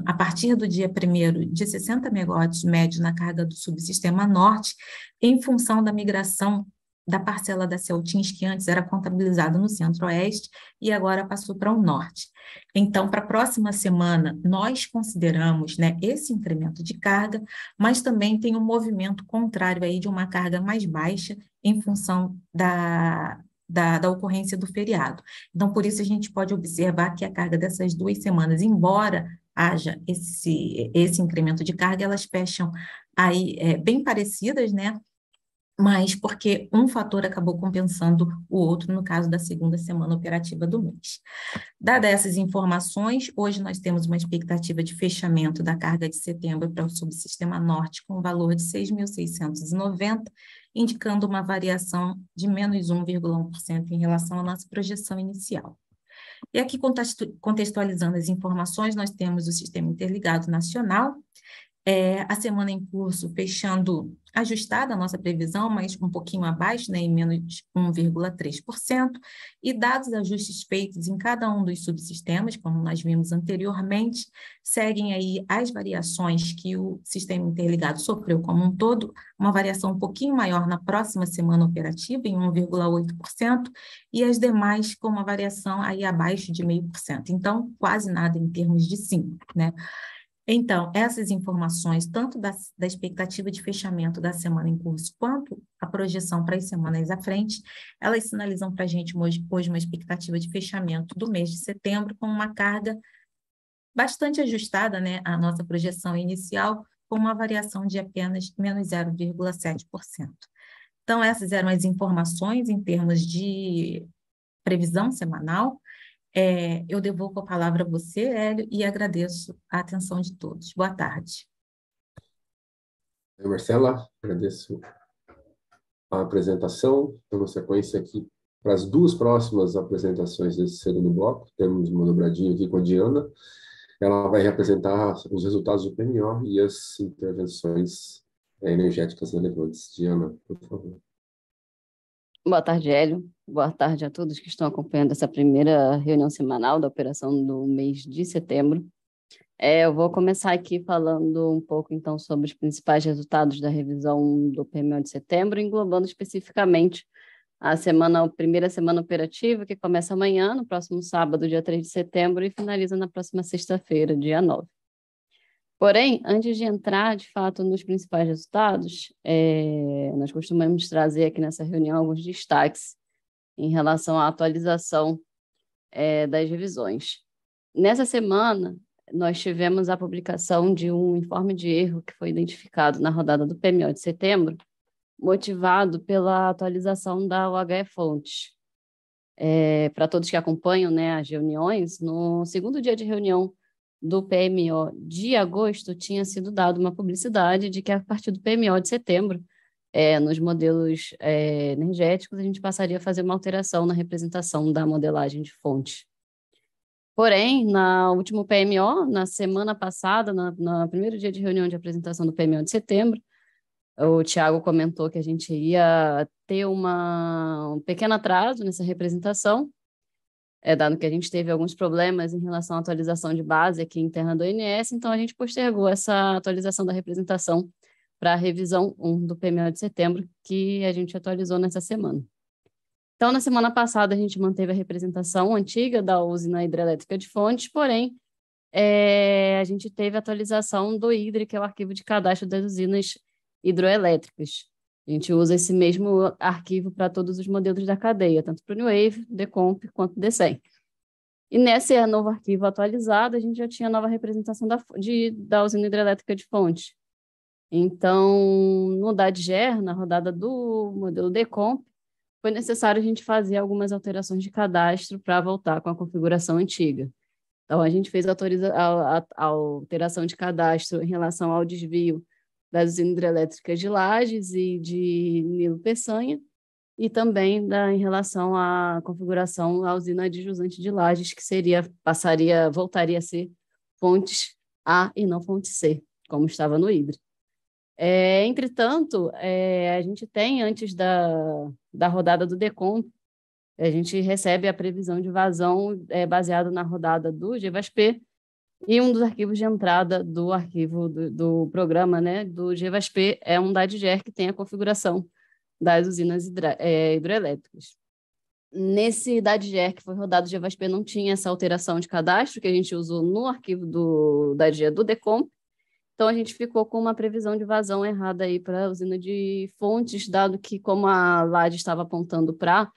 a partir do dia 1º, de 60 megawatts médio na carga do subsistema norte, em função da migração da parcela da Celtins, que antes era contabilizada no centro-oeste e agora passou para o norte. Então, para a próxima semana, nós consideramos, né, esse incremento de carga, mas também tem um movimento contrário aí de uma carga mais baixa em função da ocorrência do feriado. Então, por isso a gente pode observar que a carga dessas 2 semanas, embora haja esse incremento de carga, elas fecham aí bem parecidas, né? Mas porque um fator acabou compensando o outro, no caso da segunda semana operativa do mês. Dadas essas informações, hoje nós temos uma expectativa de fechamento da carga de setembro para o subsistema norte com um valor de 6.690, indicando uma variação de menos 1,1% em relação à nossa projeção inicial. E aqui, contextualizando as informações, nós temos o Sistema Interligado Nacional, a semana em curso fechando ajustada a nossa previsão, mas um pouquinho abaixo, né, em menos 1,3%, e dados os ajustes feitos em cada um dos subsistemas, como nós vimos anteriormente, seguem aí as variações que o sistema interligado sofreu como um todo, uma variação um pouquinho maior na próxima semana operativa, em 1,8%, e as demais com uma variação aí abaixo de 0,5%. Então, quase nada em termos de 5%, né? Então, essas informações, tanto da expectativa de fechamento da semana em curso, quanto a projeção para as semanas à frente, elas sinalizam para a gente hoje uma expectativa de fechamento do mês de setembro com uma carga bastante ajustada, né, à nossa projeção inicial, com uma variação de apenas menos 0,7%. Então, essas eram as informações em termos de previsão semanal. Eu devolvo a palavra a você, Hélio, e agradeço a atenção de todos. Boa tarde. Marcela, agradeço a apresentação. Dando sequência aqui para as 2 próximas apresentações desse segundo bloco. Temos uma dobradinha aqui com a Diana. Ela vai representar os resultados do PMO e as intervenções energéticas relevantes. Diana, por favor. Boa tarde, Hélio. Boa tarde a todos que estão acompanhando essa primeira reunião semanal da operação do mês de setembro. Eu vou começar aqui falando um pouco, então, sobre os principais resultados da revisão do PMO de setembro, englobando especificamente a primeira semana operativa, que começa amanhã, no próximo sábado, dia 3 de setembro, e finaliza na próxima sexta-feira, dia 9. Porém, antes de entrar, de fato, nos principais resultados, nós costumamos trazer aqui nessa reunião alguns destaques em relação à atualização das revisões. Nessa semana, nós tivemos a publicação de um informe de erro que foi identificado na rodada do PMO de setembro, motivado pela atualização da UHE-Fontes. Para todos que acompanham, né, as reuniões, no segundo dia de reunião do PMO de agosto, tinha sido dada uma publicidade de que a partir do PMO de setembro, nos modelos energéticos, a gente passaria a fazer uma alteração na representação da modelagem de fonte. Porém, no último PMO, na semana passada, no primeiro dia de reunião de apresentação do PMO de setembro, o Thiago comentou que a gente ia ter um pequeno atraso nessa representação, dado que a gente teve alguns problemas em relação à atualização de base aqui interna do ONS, então a gente postergou essa atualização da representação para a revisão 1 do PMO de setembro, que a gente atualizou nessa semana. Então, na semana passada, a gente manteve a representação antiga da usina hidrelétrica de Fontes, porém, a gente teve a atualização do HIDRE, que é o arquivo de cadastro das usinas hidroelétricas. A gente usa esse mesmo arquivo para todos os modelos da cadeia, tanto para o NewWave, Decomp, quanto o DCEM. E nesse novo arquivo atualizado, a gente já tinha a nova representação da usina hidrelétrica de Fontes. Então, no DADGER, na rodada do modelo Decomp, foi necessário a gente fazer algumas alterações de cadastro para voltar com a configuração antiga. Então, a gente fez a alteração de cadastro em relação ao desvio das usinas hidrelétricas de Lajes e de Nilo Peçanha, e também em relação à configuração da usina de jusante de Lajes, que voltaria a ser fontes A e não fonte C, como estava no HIDRE. Entretanto, a gente tem, antes da rodada do Decomp, a gente recebe a previsão de vazão baseado na rodada do GVASP, e um dos arquivos de entrada do arquivo do programa, né, do GVASP, é um DADGER que tem a configuração das usinas hidroelétricas. Nesse DADGER que foi rodado do GVASP não tinha essa alteração de cadastro que a gente usou no arquivo do DADGER do Decomp. Então, a gente ficou com uma previsão de vazão errada aí para a usina de Fontes, dado que, como a LAD estava apontando para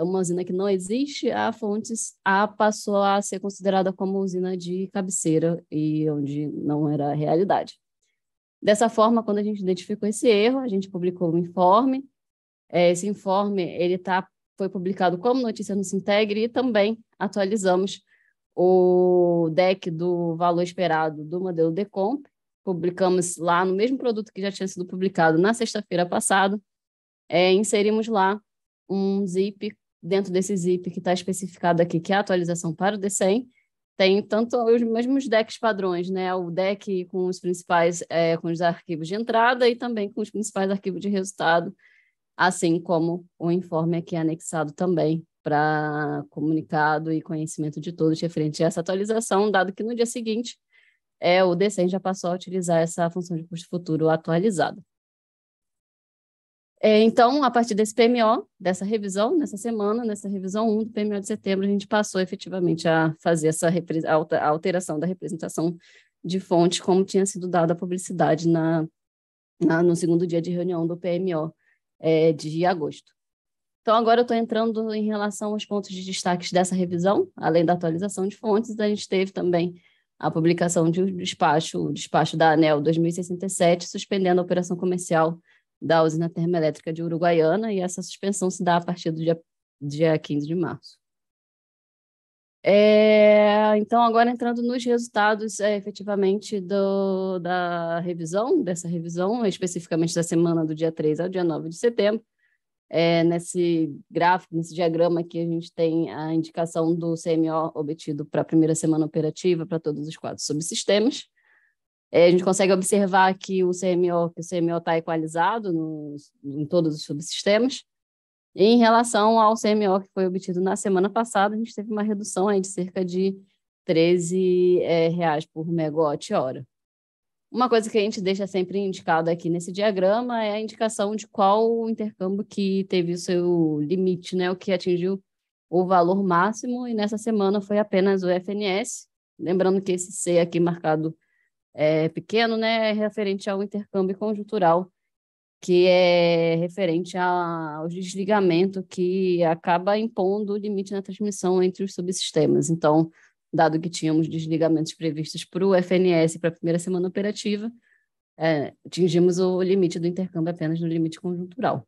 uma usina que não existe, a Fontes A passou a ser considerada como usina de cabeceira, e onde não era a realidade. Dessa forma, quando a gente identificou esse erro, a gente publicou um informe. Esse informe foi publicado como notícia no Sintegre, e também atualizamos o DEC do valor esperado do modelo Decomp. Publicamos lá no mesmo produto que já tinha sido publicado na sexta-feira passada. Inserimos lá um zip, dentro desse zip que está especificado aqui, que é a atualização para o DCEM. Tem tanto os mesmos DECs padrões, né? O DEC com os principais, com os arquivos de entrada, e também com os principais arquivos de resultado, assim como o informe aqui anexado também, para comunicado e conhecimento de todos referente a essa atualização, dado que no dia seguinte o DCEM já passou a utilizar essa função de custo futuro atualizada. Então, a partir desse PMO, dessa revisão, nessa revisão 1 do PMO de setembro, a gente passou efetivamente a fazer a alteração da representação de fonte, como tinha sido dada a publicidade no segundo dia de reunião do PMO de agosto. Então, agora eu estou entrando em relação aos pontos de destaques dessa revisão. Além da atualização de fontes, a gente teve também a publicação de um despacho, o despacho da ANEEL 2067, suspendendo a operação comercial da usina termoelétrica de Uruguaiana, e essa suspensão se dá a partir do dia 15 de março. Então, agora entrando nos resultados efetivamente dessa revisão, especificamente da semana do dia 3 ao dia 9 de setembro, nesse gráfico, nesse diagrama aqui, a gente tem a indicação do CMO obtido para a primeira semana operativa para todos os 4 subsistemas. A gente consegue observar que o CMO está equalizado em todos os subsistemas. E em relação ao CMO que foi obtido na semana passada, a gente teve uma redução aí de cerca de 13 reais por megawatt-hora. Uma coisa que a gente deixa sempre indicado aqui nesse diagrama é a indicação de qual intercâmbio que teve o seu limite, né? O que atingiu o valor máximo, e nessa semana foi apenas o FNS. Lembrando que esse C aqui marcado pequeno, né, é referente ao intercâmbio conjuntural, que é referente ao desligamento que acaba impondo o limite na transmissão entre os subsistemas. Então, dado que tínhamos desligamentos previstos para o FNS para a primeira semana operativa, atingimos o limite do intercâmbio apenas no limite conjuntural.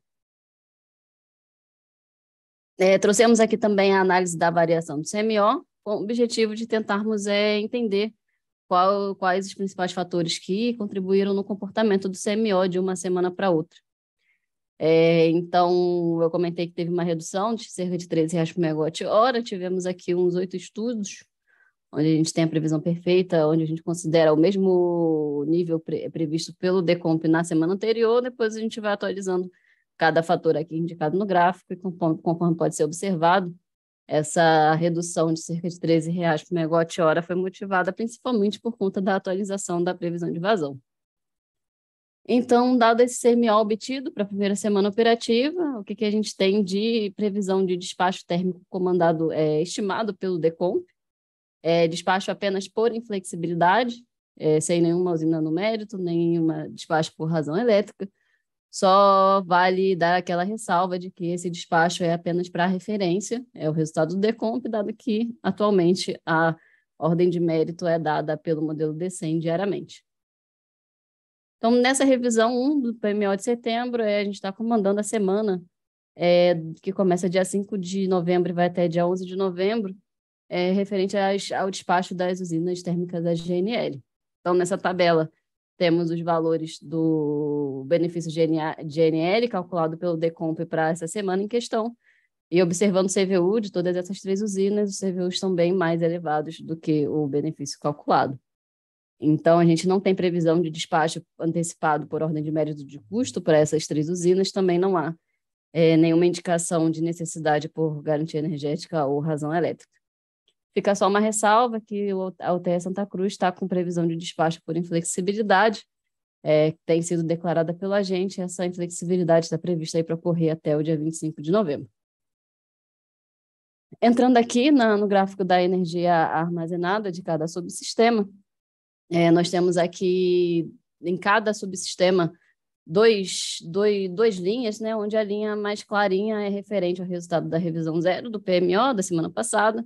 Trouxemos aqui também a análise da variação do CMO, com o objetivo de tentarmos entender quais os principais fatores que contribuíram no comportamento do CMO de uma semana para outra. Então, eu comentei que teve uma redução de cerca de R$13 por megawatt-hora, tivemos aqui uns 8 estudos, onde a gente tem a previsão perfeita, onde a gente considera o mesmo nível previsto pelo Decomp na semana anterior, depois a gente vai atualizando cada fator aqui indicado no gráfico, e conforme pode ser observado, essa redução de cerca de R$13 por megawatt-hora foi motivada principalmente por conta da atualização da previsão de vazão. Então, dado esse CMO obtido para a primeira semana operativa, o que a gente tem de previsão de despacho térmico comandado estimado pelo Decomp? Despacho apenas por inflexibilidade, sem nenhuma usina no mérito, nenhuma despacho por razão elétrica. Só vale dar aquela ressalva de que esse despacho é apenas para referência, é o resultado do Decomp, dado que, atualmente, a ordem de mérito é dada pelo modelo DCEM diariamente. Então, nessa revisão 1 do PMO de setembro, a gente está comandando a semana, que começa dia 5 de novembro e vai até dia 11 de novembro, referente ao despacho das usinas térmicas da GNL. Então, nessa tabela, temos os valores do benefício GNL calculado pelo Decomp para essa semana em questão, e observando o CVU de todas essas 3 usinas, os CVUs estão bem mais elevados do que o benefício calculado. Então, a gente não tem previsão de despacho antecipado por ordem de mérito de custo para essas 3 usinas, também não há nenhuma indicação de necessidade por garantia energética ou razão elétrica. Fica só uma ressalva que a UTE Santa Cruz está com previsão de despacho por inflexibilidade, que tem sido declarada pelo agente. Essa inflexibilidade está prevista para ocorrer até o dia 25 de novembro. Entrando aqui no gráfico da energia armazenada de cada subsistema, nós temos aqui, em cada subsistema, duas linhas, né, onde a linha mais clarinha é referente ao resultado da revisão 0 do PMO da semana passada,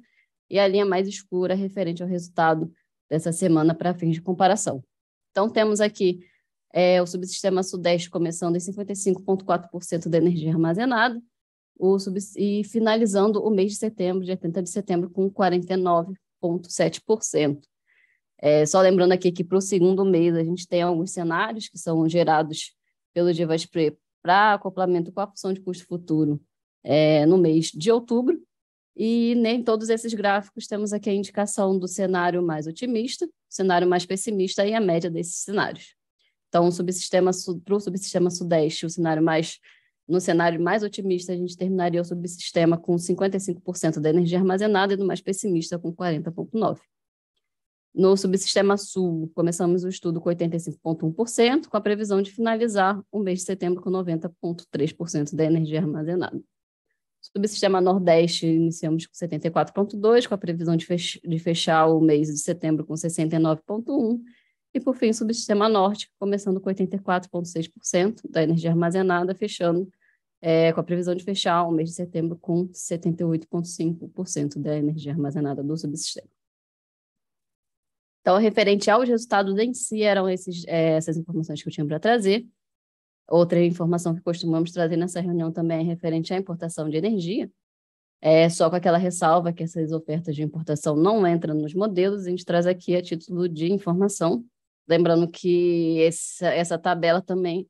e a linha mais escura referente ao resultado dessa semana para fins de comparação. Então, temos aqui o subsistema Sudeste começando em 55,4% da energia armazenada, e finalizando o mês de setembro, dia 30 de setembro, com 49,7%. Só lembrando aqui que para o segundo mês a gente tem alguns cenários que são gerados pelo Gevaspre para acoplamento com a função de custo futuro no mês de outubro, e nem todos esses gráficos temos aqui a indicação do cenário mais otimista, cenário mais pessimista e a média desses cenários. Então, para o subsistema Sudeste, no cenário mais otimista, a gente terminaria o subsistema com 55% da energia armazenada e no mais pessimista com 40,9%. No subsistema Sul, começamos o estudo com 85,1%, com a previsão de finalizar o mês de setembro com 90,3% da energia armazenada. Subsistema Nordeste, iniciamos com 74,2%, com a previsão de fechar o mês de setembro com 69,1%, e, por fim, subsistema Norte, começando com 84,6% da energia armazenada, fechando com a previsão de fechar o mês de setembro com 78,5% da energia armazenada do subsistema. Então, referente aos resultados em si, eram essas informações que eu tinha para trazer. Outra informação que costumamos trazer nessa reunião também é referente à importação de energia, só com aquela ressalva que essas ofertas de importação não entram nos modelos, a gente traz aqui a título de informação, lembrando que essa tabela também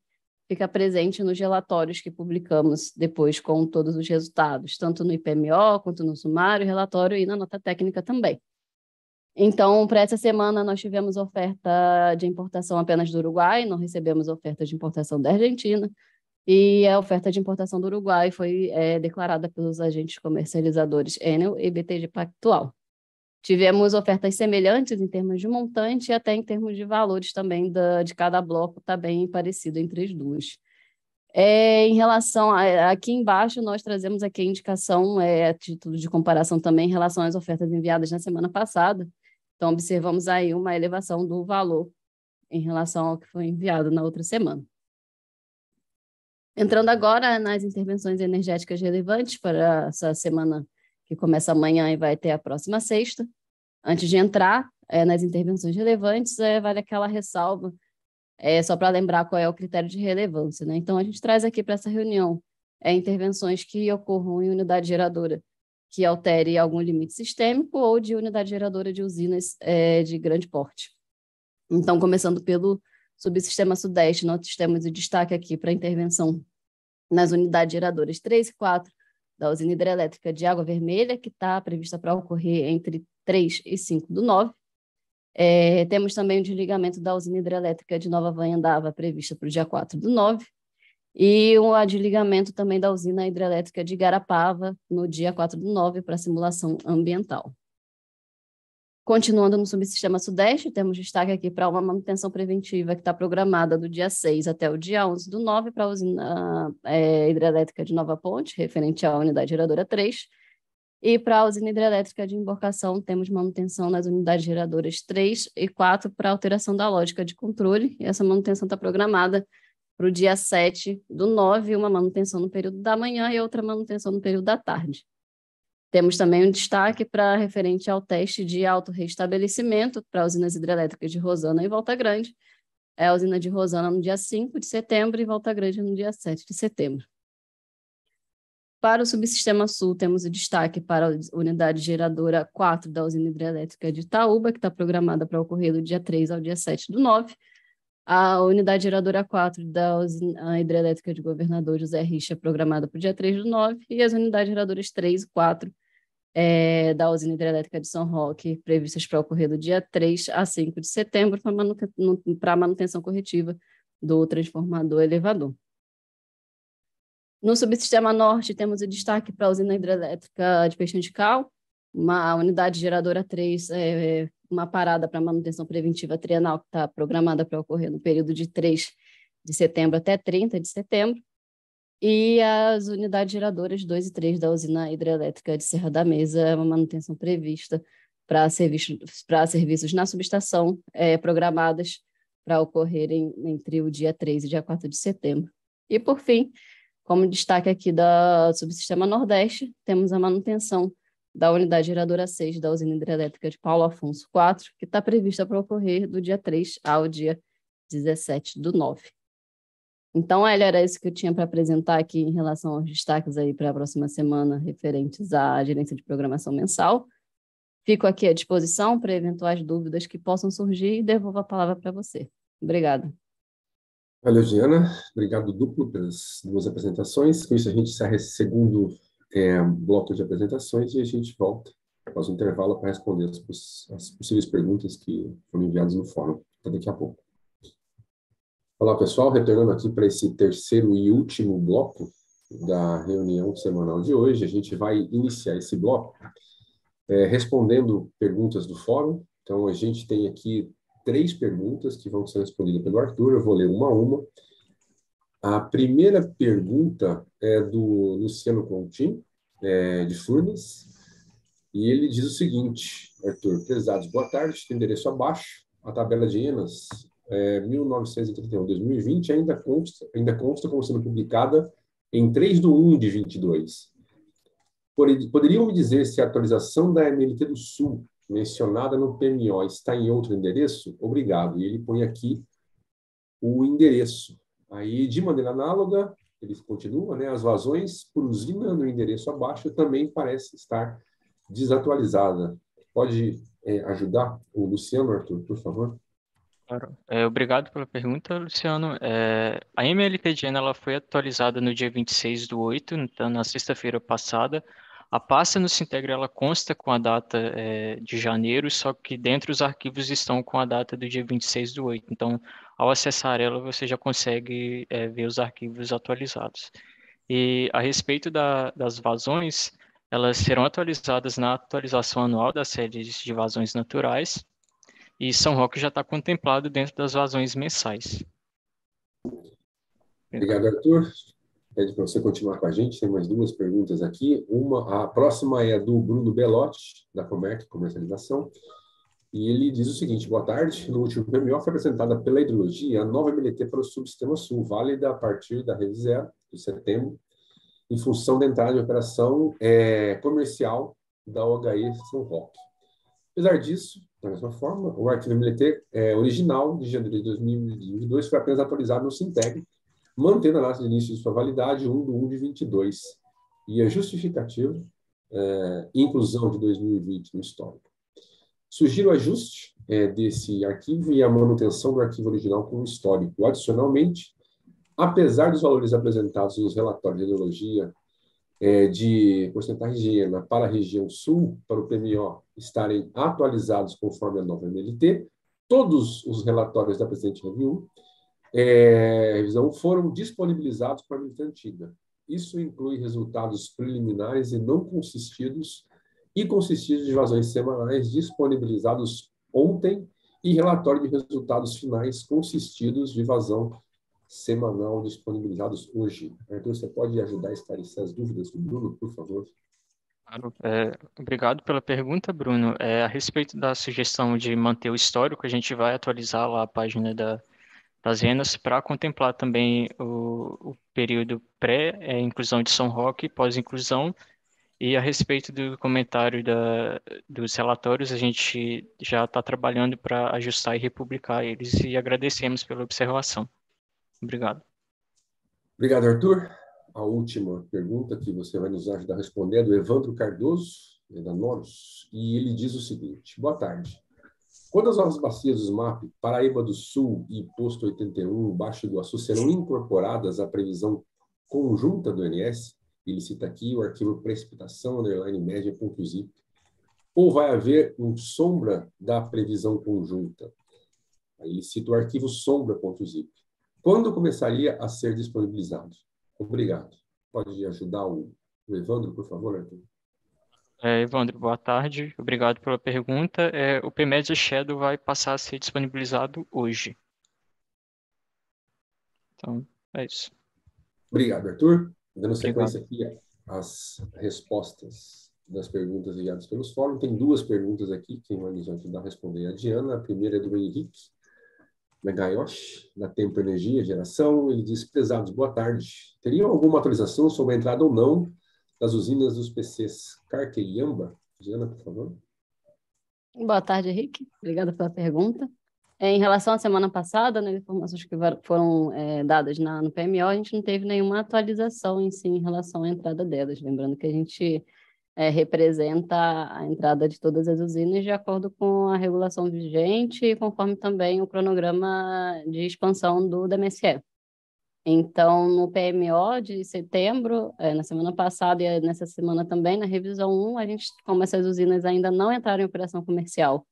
fica presente nos relatórios que publicamos depois com todos os resultados, tanto no IPMO, quanto no sumário, relatório e na nota técnica também. Então, para essa semana, nós tivemos oferta de importação apenas do Uruguai, não recebemos oferta de importação da Argentina, e a oferta de importação do Uruguai foi declarada pelos agentes comercializadores Enel e BTG Pactual. Tivemos ofertas semelhantes em termos de montante e até em termos de valores também de cada bloco, está bem parecido entre as duas. Em relação aqui embaixo, nós trazemos aqui a indicação, a título de comparação também em relação às ofertas enviadas na semana passada. Então, observamos aí uma elevação do valor em relação ao que foi enviado na outra semana. Entrando agora nas intervenções energéticas relevantes para essa semana que começa amanhã e vai até a próxima sexta. Antes de entrar nas intervenções relevantes, vale aquela ressalva, só para lembrar qual é o critério de relevância, né? Então, a gente traz aqui para essa reunião intervenções que ocorram em unidade geradora que altere algum limite sistêmico ou de unidade geradora de usinas de grande porte. Então, começando pelo subsistema Sudeste, nós temos o destaque aqui para a intervenção nas unidades geradoras 3 e 4 da usina hidrelétrica de Água Vermelha, que está prevista para ocorrer entre 3 e 5/9. Temos também o desligamento da usina hidrelétrica de Nova Vanhandava, prevista para o dia 4/9, e o desligamento também da usina hidrelétrica de Igarapava, no dia 4/9, para simulação ambiental. Continuando no subsistema Sudeste, temos destaque aqui para uma manutenção preventiva que está programada do dia 6 até o dia 11/9 para a usina hidrelétrica de Nova Ponte, referente à unidade geradora 3, e para a usina hidrelétrica de Emborcação, temos manutenção nas unidades geradoras 3 e 4 para alteração da lógica de controle, e essa manutenção está programada para o dia 7/9, uma manutenção no período da manhã e outra manutenção no período da tarde. Temos também um destaque para referente ao teste de autorrestabelecimento para usinas hidrelétricas de Rosana e Volta Grande. A usina de Rosana no dia 5 de setembro e Volta Grande no dia 7 de setembro. Para o subsistema Sul, temos o destaque para a unidade geradora 4 da usina hidrelétrica de Itaúba, que está programada para ocorrer do dia 3 ao dia 7/9. A unidade geradora 4 da usina hidrelétrica de Governador José Richa, programada para o dia 3/9, e as unidades geradoras 3 e 4 da usina hidrelétrica de São Roque, previstas para ocorrer do dia 3 a 5 de setembro, para manutenção corretiva do transformador elevador. No subsistema Norte, temos o destaque para a usina hidrelétrica de Peixão de Cal, uma unidade geradora 3, uma parada para manutenção preventiva trienal que está programada para ocorrer no período de 3 de setembro até 30 de setembro, e as unidades geradoras 2 e 3 da usina hidrelétrica de Serra da Mesa, uma manutenção prevista para serviços na subestação, programadas para ocorrerem entre o dia 3 e dia 4 de setembro. E, por fim, como destaque aqui do subsistema Nordeste, temos a manutenção da unidade geradora 6 da usina hidrelétrica de Paulo Afonso 4, que está prevista para ocorrer do dia 3 ao dia 17/9. Então, era isso que eu tinha para apresentar aqui em relação aos destaques aí para a próxima semana referentes à gerência de programação mensal. Fico aqui à disposição para eventuais dúvidas que possam surgir e devolvo a palavra para você. Obrigada. Valeu, Giana. Obrigado duplo pelas duas apresentações. Com isso, a gente encerra esse segundo bloco de apresentações e a gente volta após o intervalo para responder as possíveis perguntas que foram enviadas no fórum. Até daqui a pouco. Olá, pessoal. Retornando aqui para esse terceiro e último bloco da reunião semanal de hoje, a gente vai iniciar esse bloco respondendo perguntas do fórum. Então, a gente tem aqui 3 perguntas que vão ser respondidas pelo Arthur. Eu vou ler uma a uma. A primeira pergunta é do Luciano Contin, de Furnas, e ele diz o seguinte: Arthur, prezados, boa tarde, tem endereço abaixo, a tabela de ENAS 1931-2020 ainda consta como sendo publicada em 3/1/22. Poderiam me dizer se a atualização da MLT do Sul, mencionada no PMO, está em outro endereço? Obrigado. E ele põe aqui o endereço. Aí, de maneira análoga, ele continua, né? As vazões por usina no endereço abaixo também parece estar desatualizada. Pode ajudar o Luciano, Arthur, por favor? Claro. Obrigado pela pergunta, Luciano. A MLT de ENA ela foi atualizada no dia 26/8, então na sexta-feira passada. A pasta no Sintegra ela consta com a data de janeiro, só que dentro os arquivos estão com a data do dia 26/8. Então, ao acessar ela, você já consegue ver os arquivos atualizados. E a respeito das vazões, elas serão atualizadas na atualização anual das séries de vazões naturais, e São Roque já está contemplado dentro das vazões mensais. Obrigado, Arthur. Pede para você continuar com a gente, tem mais duas perguntas aqui. A próxima é a do Bruno Belotti, da Comerc Comercialização, e ele diz o seguinte: boa tarde. No último PMO foi apresentada pela hidrologia a nova MLT para o Subsistema Sul, válida a partir da revisão de setembro, em função da entrada de operação comercial da OHE São Roque. Apesar disso, da mesma forma, o arquivo MLT original de janeiro de 2022 foi apenas atualizado no Sinteg, mantendo a data de início de sua validade 1/1/22, e a justificativa, inclusão de 2020 no histórico. Sugiro o ajuste desse arquivo e a manutenção do arquivo original como histórico. Adicionalmente, apesar dos valores apresentados nos relatórios de hidrologia de porcentagem de ENA para a região sul, para o PMO, estarem atualizados conforme a nova MLT, todos os relatórios da presente revisão foram disponibilizados para a MLT antiga. Isso inclui resultados preliminares e não consistidos e consistidos de vazões semanais disponibilizados ontem e relatório de resultados finais consistidos de vazão semanal disponibilizados hoje. Arthur, você pode ajudar a esclarecer as dúvidas do Bruno, por favor? Claro. Obrigado pela pergunta, Bruno. A respeito da sugestão de manter o histórico, a gente vai atualizar lá a página das ENAs para contemplar também o período pré-inclusão de São Roque e pós-inclusão. E a respeito do comentário dos relatórios, a gente já está trabalhando para ajustar e republicar eles, e agradecemos pela observação. Obrigado. Obrigado, Arthur. A última pergunta que você vai nos ajudar a responder é do Evandro Cardoso, da Noros, e ele diz o seguinte: boa tarde. Quando as novas bacias dos MAP, Paraíba do Sul e Posto 81, Baixo Iguaçu, serão incorporadas à previsão conjunta do INS, ele cita aqui o arquivo precipitação_média.zip, ou vai haver um sombra da previsão conjunta? Aí ele cita o arquivo sombra.zip. Quando começaria a ser disponibilizado? Obrigado. Pode ajudar o Evandro, por favor, Arthur? Evandro, boa tarde. Obrigado pela pergunta. O PMED Shadow vai passar a ser disponibilizado hoje. Então, é isso. Obrigado, Arthur. Dando sequência Obrigado. aqui às respostas das perguntas enviadas pelos fóruns. Tem duas perguntas aqui, quem vai nos ajudar a responder é a Diana. A primeira é do Henrique Megayoshi, da Tempo Energia Geração. Ele diz: prezados, boa tarde. Teriam alguma atualização sobre a entrada ou não das usinas dos PCs Carque e Amba? Diana, por favor. Boa tarde, Henrique. Obrigada pela pergunta. Em relação à semana passada, né, informações que foram dadas no PMO, a gente não teve nenhuma atualização em si em relação à entrada delas. Lembrando que a gente representa a entrada de todas as usinas de acordo com a regulação vigente e conforme também o cronograma de expansão do DMSE. Então, no PMO de setembro, na semana passada e nessa semana também, na revisão 1, a gente, como essas usinas ainda não entraram em operação comercial,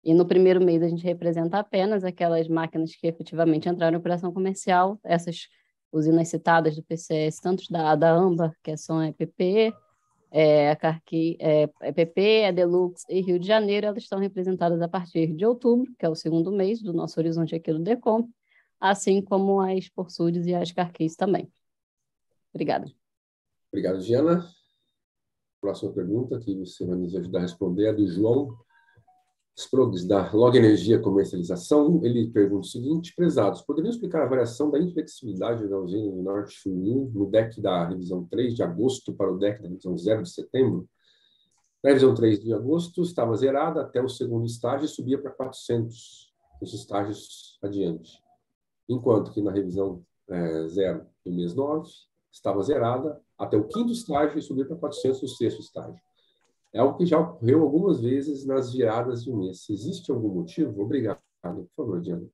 e no primeiro mês a gente representa apenas aquelas máquinas que efetivamente entraram em operação comercial, essas usinas citadas do PCS, tanto da AMBA, que são a EPP, a Carqui, EPP, a Deluxe e Rio de Janeiro, elas estão representadas a partir de outubro, que é o segundo mês do nosso horizonte aqui do DECOM, assim como as Porsudes e as Carquis também. Obrigada. Obrigado, Diana. Próxima pergunta que você vai nos ajudar a responder é do João Sprogs, da Log Energia Comercialização. Ele pergunta o seguinte: prezados, poderiam explicar a variação da inflexibilidade da usina do Norte Sul no DEC da revisão 3 de agosto para o DEC da revisão 0 de setembro? Na revisão 3 de agosto estava zerada até o segundo estágio e subia para 400 os estágios adiante. Enquanto que na revisão 0 do mês 9 estava zerada até o quinto estágio e subia para 400 no sexto estágio. É algo que já ocorreu algumas vezes nas viradas de um mês. Existe algum motivo? Obrigado. Por favor, Diana.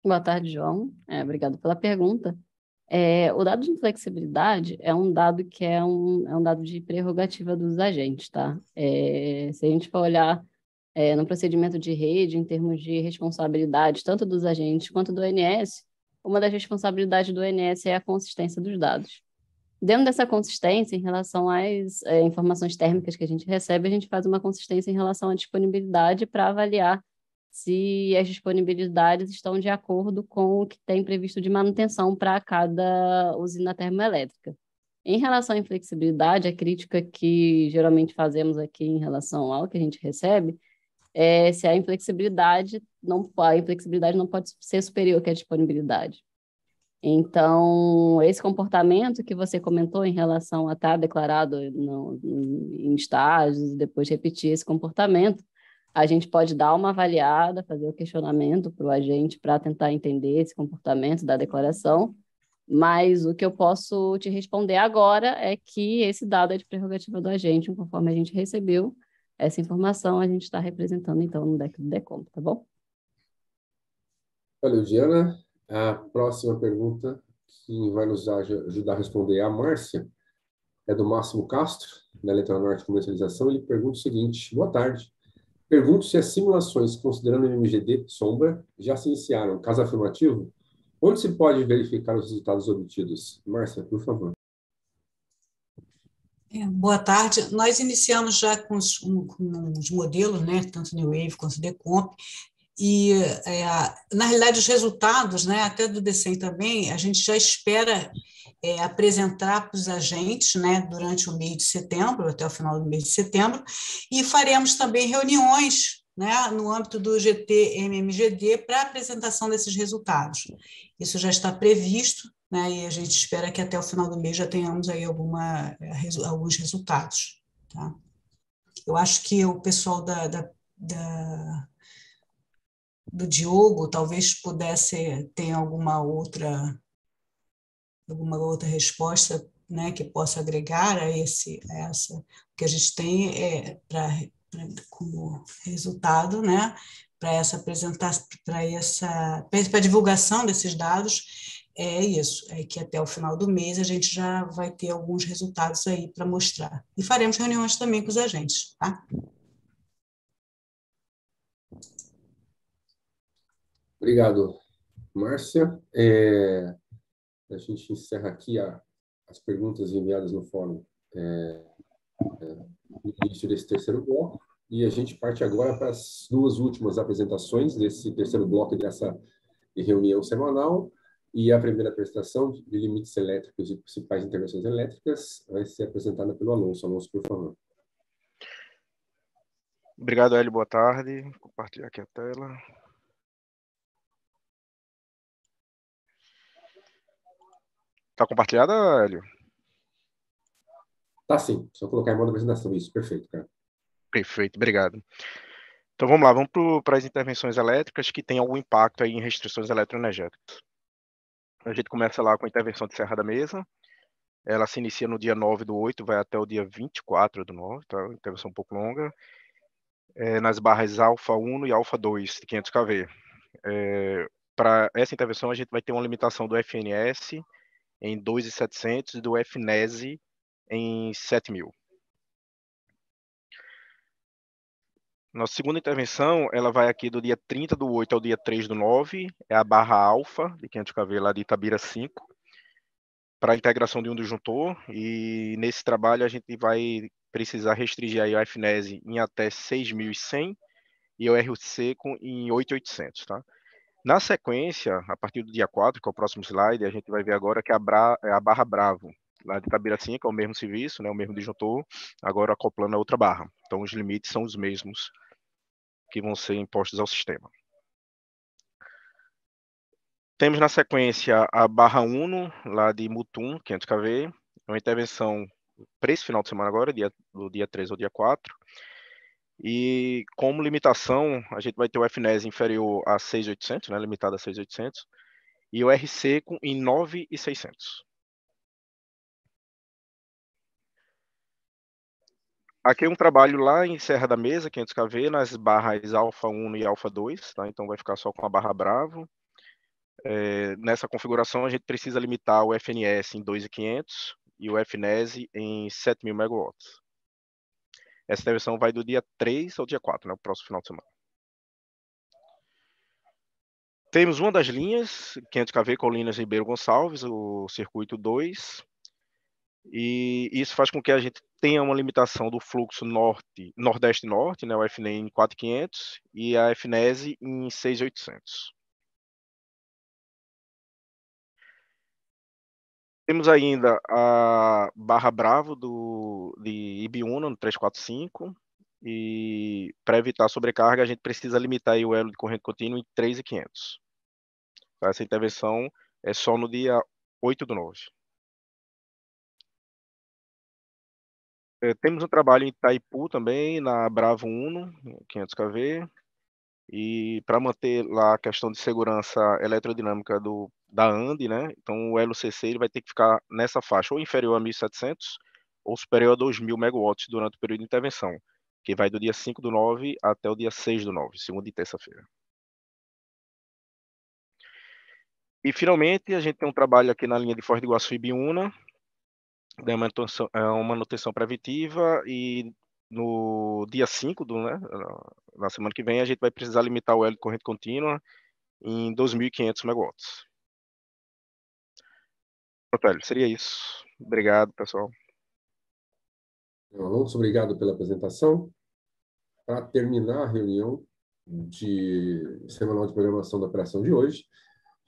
Boa tarde, João. Obrigado pela pergunta. O dado de inflexibilidade é um dado que é um dado de prerrogativa dos agentes, tá? Se a gente for olhar no procedimento de rede, em termos de responsabilidade, tanto dos agentes quanto do ONS, uma das responsabilidades do ONS é a consistência dos dados. Dentro dessa consistência, em relação às informações térmicas que a gente recebe, a gente faz uma consistência em relação à disponibilidade para avaliar se as disponibilidades estão de acordo com o que tem previsto de manutenção para cada usina termoelétrica. Em relação à inflexibilidade, a crítica que geralmente fazemos aqui em relação ao que a gente recebe é se a inflexibilidade não pode ser superior que a disponibilidade. Então, esse comportamento que você comentou em relação a estar declarado em estágios e depois repetir esse comportamento, a gente pode dar uma avaliada, fazer o questionamento para o agente para tentar entender esse comportamento da declaração, mas o que eu posso te responder agora é que esse dado é de prerrogativa do agente, conforme a gente recebeu essa informação, a gente está representando, então, no deck do DECOM, tá bom? Valeu, Diana. A próxima pergunta que vai nos ajudar a responder é a Márcia, é do Máximo Castro, da Eletronorte Comercialização. Ele pergunta o seguinte: boa tarde. Pergunto se as simulações, considerando o MGD sombra, já se iniciaram. Caso afirmativo, onde se pode verificar os resultados obtidos? Márcia, por favor. Boa tarde. Nós iniciamos já com os modelos, né, tanto New Wave quanto Decomp, e, na realidade, os resultados, né, até do DECEM também, a gente já espera apresentar para os agentes, né, durante o mês de setembro, até o final do mês de setembro, e faremos também reuniões, né, no âmbito do GT-MMGD para apresentação desses resultados. Isso já está previsto, né, e a gente espera que até o final do mês já tenhamos aí alguns resultados. Tá? Eu acho que o pessoal do Diogo talvez pudesse ter alguma outra resposta, né, que possa agregar a essa. O que a gente tem como resultado, né, para essa apresentação, para a divulgação desses dados, é isso, é que até o final do mês a gente já vai ter alguns resultados aí para mostrar. E faremos reuniões também com os agentes, tá? Obrigado, Márcia. A gente encerra aqui as perguntas enviadas no fórum no início desse terceiro bloco, e a gente parte agora para as duas últimas apresentações desse terceiro bloco dessa reunião semanal, e a primeira apresentação de limites elétricos e principais intervenções elétricas vai ser apresentada pelo Alonso. Alonso, por favor. Obrigado, Hélio. Boa tarde. Vou compartilhar aqui a tela. Está compartilhada, Hélio? Tá sim, só colocar em modo apresentação. Isso, perfeito, cara. Perfeito, obrigado. Então vamos lá, vamos para as intervenções elétricas que têm algum impacto aí em restrições eletroenergéticas. A gente começa lá com a intervenção de Serra da Mesa. Ela se inicia no dia 9/8, vai até o dia 24/9, tá? Uma intervenção um pouco longa. Nas barras alfa 1 e alfa 2 de 500 kV. Para essa intervenção a gente vai ter uma limitação do FNS em 2.700 e do FNES em 7.000. Nossa segunda intervenção, ela vai aqui do dia 30/8 ao dia 3/9, é a barra alfa de 500 kV lá de Itabira 5, para a integração de um disjuntor, e nesse trabalho a gente vai precisar restringir aí o FNES em até 6.100 e o RC em 8.800, tá? Na sequência, a partir do dia 4, que é o próximo slide, a gente vai ver agora que é a barra Bravo, lá de Itabira 5, é o mesmo serviço, né, o mesmo disjuntor, agora acoplando a outra barra. Então, os limites são os mesmos que vão ser impostos ao sistema. Temos na sequência a barra Uno, lá de Mutum, 500 kV, uma intervenção para esse final de semana agora, do dia 3 ao dia 4. E como limitação, a gente vai ter o FNES inferior a 6.800, né, limitado a 6.800, e o RC em 9.600. Aqui é um trabalho lá em Serra da Mesa, 500 kV, nas barras alfa 1 e alfa 2, tá? Então vai ficar só com a barra Bravo. Nessa configuração a gente precisa limitar o FNS em 2.500 e o FNES em 7.000 MW. Essa intervenção vai do dia 3 ao dia 4, né, o próximo final de semana. Temos uma das linhas, 500 kV Colinas Ribeiro Gonçalves, o circuito 2. E isso faz com que a gente tenha uma limitação do fluxo nordeste-norte, né, o FNE em 4.500 e a FNESE em 6.800. Temos ainda a barra Bravo de Ibiúna no 345, e para evitar sobrecarga a gente precisa limitar aí o elo de corrente contínua em 3.500. Essa intervenção é só no dia 8/9. Temos um trabalho em Itaipu também, na Bravo Uno, 500 kV, e para manter lá a questão de segurança eletrodinâmica da ANDE, né? Então o elo CC ele vai ter que ficar nessa faixa, ou inferior a 1.700, ou superior a 2.000 megawatts durante o período de intervenção, que vai do dia 5/9 até o dia 6/9, segunda e terça-feira. E finalmente a gente tem um trabalho aqui na linha de Foz do Iguaçu e Ibiúna, da uma manutenção preventiva, e no dia 5, né, na semana que vem, a gente vai precisar limitar o elo de corrente contínua em 2.500 megawatts. Pronto, Hélio, seria isso. Obrigado, pessoal. Alonso, obrigado pela apresentação. Para terminar a reunião semanal de programação da operação de hoje,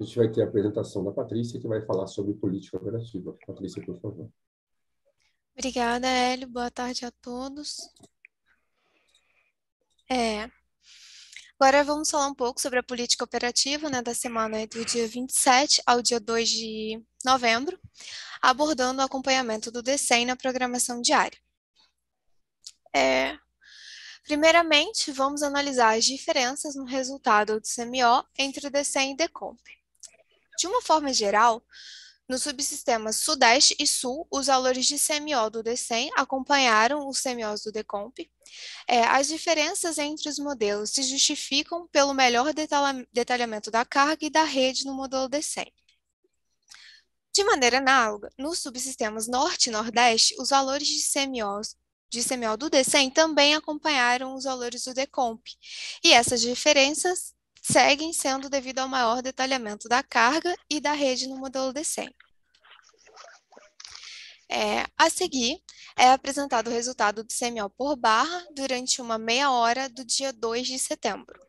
a gente vai ter a apresentação da Patrícia, que vai falar sobre política operativa. Patrícia, por favor. Obrigada, Hélio. Boa tarde a todos. Agora vamos falar um pouco sobre a política operativa, né, da semana do dia 27 ao dia 2 de novembro, abordando o acompanhamento do DCEM na programação diária. Primeiramente, vamos analisar as diferenças no resultado do CMO entre o DCEM e DECOMP. De uma forma geral, nos subsistemas Sudeste e Sul, os valores de CMO do DCEM acompanharam os CMOs do DECOMP. As diferenças entre os modelos se justificam pelo melhor detalhamento da carga e da rede no modelo DCEM. De maneira análoga, nos subsistemas Norte e Nordeste, os valores de CMO do DCEM também acompanharam os valores do DECOMP, e essas diferenças seguem sendo devido ao maior detalhamento da carga e da rede no modelo DCEM. A seguir, é apresentado o resultado do CMO por barra durante uma meia hora do dia 2 de setembro.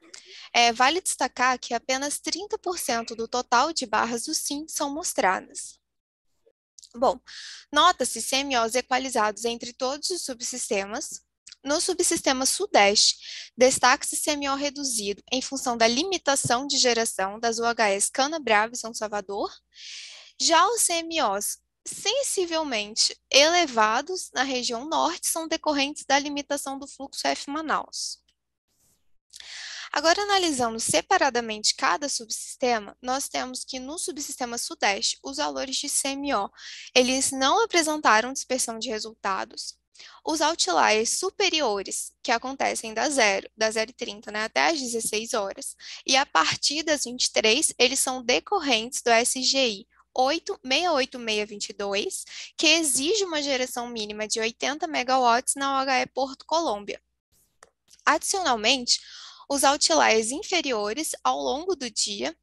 Vale destacar que apenas 30% do total de barras do SIM são mostradas. Bom, nota-se CMOs equalizados entre todos os subsistemas. No subsistema Sudeste, destaca-se CMO reduzido em função da limitação de geração das UHS Canabrava e São Salvador. Já os CMOs sensivelmente elevados na região Norte são decorrentes da limitação do fluxo F Manaus. Agora, analisando separadamente cada subsistema, nós temos que no subsistema Sudeste, os valores de CMO, eles não apresentaram dispersão de resultados. Os outliers superiores, que acontecem das 0h30, né, até às 16 horas, e a partir das 23, eles são decorrentes do SGI 68622, que exige uma geração mínima de 80 megawatts na UHE Porto Colômbia. Adicionalmente, os outliers inferiores ao longo do dia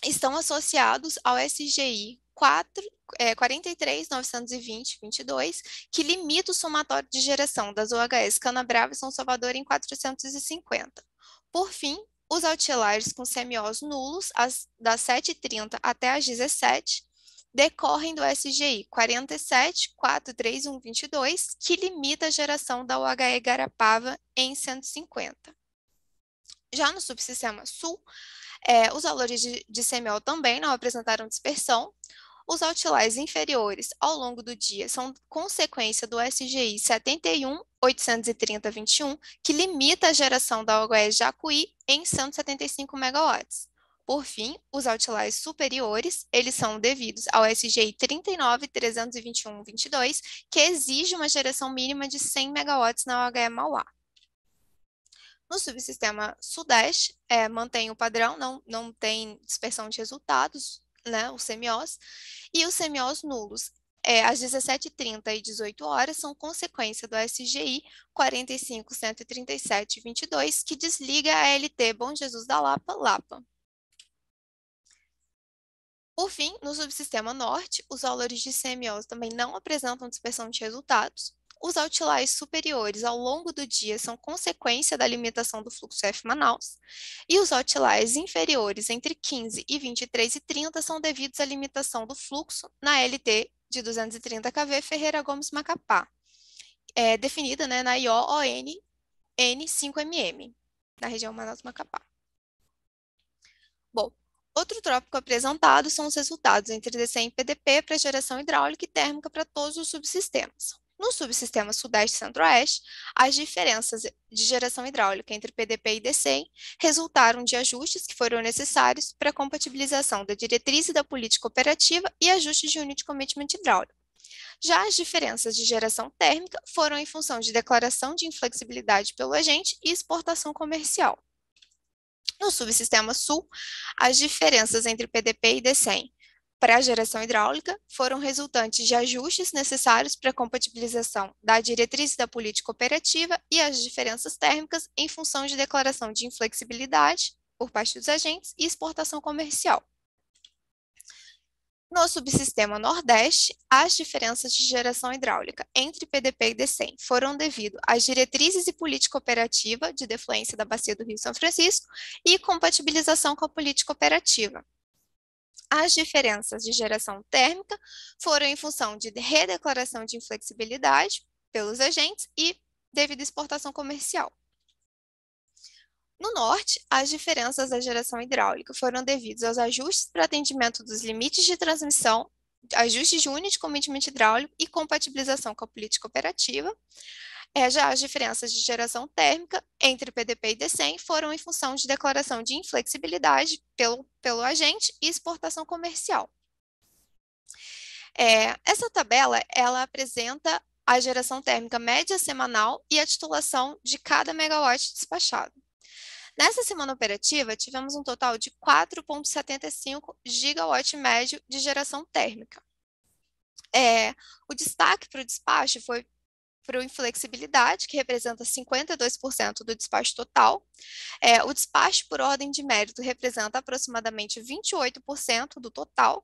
estão associados ao SGI 43.920.22, que limita o somatório de geração das UHS Canabrava e São Salvador em 450. Por fim, os outliers com CMOs nulos, das 7h30 até as 17, decorrem do SGI 47.431.22, que limita a geração da UHE Garapava em 150. Já no subsistema Sul, os valores de CMO também não apresentaram dispersão. Os outliers inferiores ao longo do dia são consequência do SGI 71.830.21, que limita a geração da UHE Jacuí em 175 megawatts. Por fim, os outliers superiores, eles são devidos ao SGI 39.321.22, que exige uma geração mínima de 100 megawatts na UHE Mauá. No subsistema Sudeste, mantém o padrão, não tem dispersão de resultados, né, os CMOs, e os CMOs nulos, às 17h30 e 18 horas, são consequência do SGI 45.137.22, que desliga a LT Bom Jesus da Lapa, Lapa. Por fim, no subsistema norte, os valores de CMOs também não apresentam dispersão de resultados. Os outliers superiores ao longo do dia são consequência da limitação do fluxo F-Manaus, e os outliers inferiores entre 15 e 23 e 30 são devidos à limitação do fluxo na LT de 230 kV Ferreira Gomes Macapá, definida, né, na IO-ON N5MM, na região Manaus-Macapá. Bom, outro tópico apresentado são os resultados entre DCEM e PDP para geração hidráulica e térmica para todos os subsistemas. No subsistema Sudeste e Centro-Oeste, as diferenças de geração hidráulica entre PDP e DCEM resultaram de ajustes que foram necessários para a compatibilização da diretriz e da política operativa e ajuste de Unit Commitment hidráulico. Já as diferenças de geração térmica foram em função de declaração de inflexibilidade pelo agente e exportação comercial. No subsistema Sul, as diferenças entre PDP e DCEM para a geração hidráulica foram resultantes de ajustes necessários para a compatibilização da diretriz da política operativa e as diferenças térmicas em função de declaração de inflexibilidade por parte dos agentes e exportação comercial. No subsistema Nordeste, as diferenças de geração hidráulica entre PDP e DCEM foram devido às diretrizes e política operativa de defluência da bacia do Rio São Francisco e compatibilização com a política operativa. As diferenças de geração térmica foram em função de redeclaração de inflexibilidade pelos agentes e devido à exportação comercial. No Norte, as diferenças da geração hidráulica foram devidos aos ajustes para atendimento dos limites de transmissão, ajustes de Unit Commitment hidráulico e compatibilização com a política operativa. Já as diferenças de geração térmica entre PDP e DCEM foram em função de declaração de inflexibilidade pelo agente e exportação comercial. Essa tabela, ela apresenta a geração térmica média semanal e a titulação de cada megawatt despachado. Nessa semana operativa, tivemos um total de 4,75 gigawatt médio de geração térmica. O destaque para o despacho foi para a inflexibilidade, que representa 52% do despacho total. O despacho por ordem de mérito representa aproximadamente 28% do total.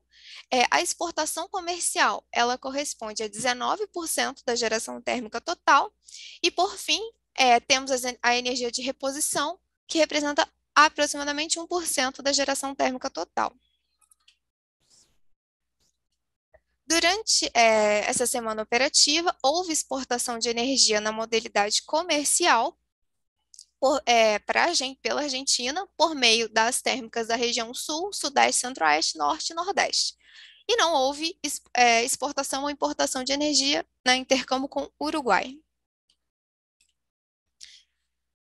A exportação comercial, ela corresponde a 19% da geração térmica total. E, por fim, temos a energia de reposição, que representa aproximadamente 1% da geração térmica total. Durante essa semana operativa, houve exportação de energia na modalidade comercial pela Argentina, por meio das térmicas da região Sul, Sudeste, Centro-Oeste, Norte e Nordeste. E não houve exportação ou importação de energia na intercâmbio com o Uruguai.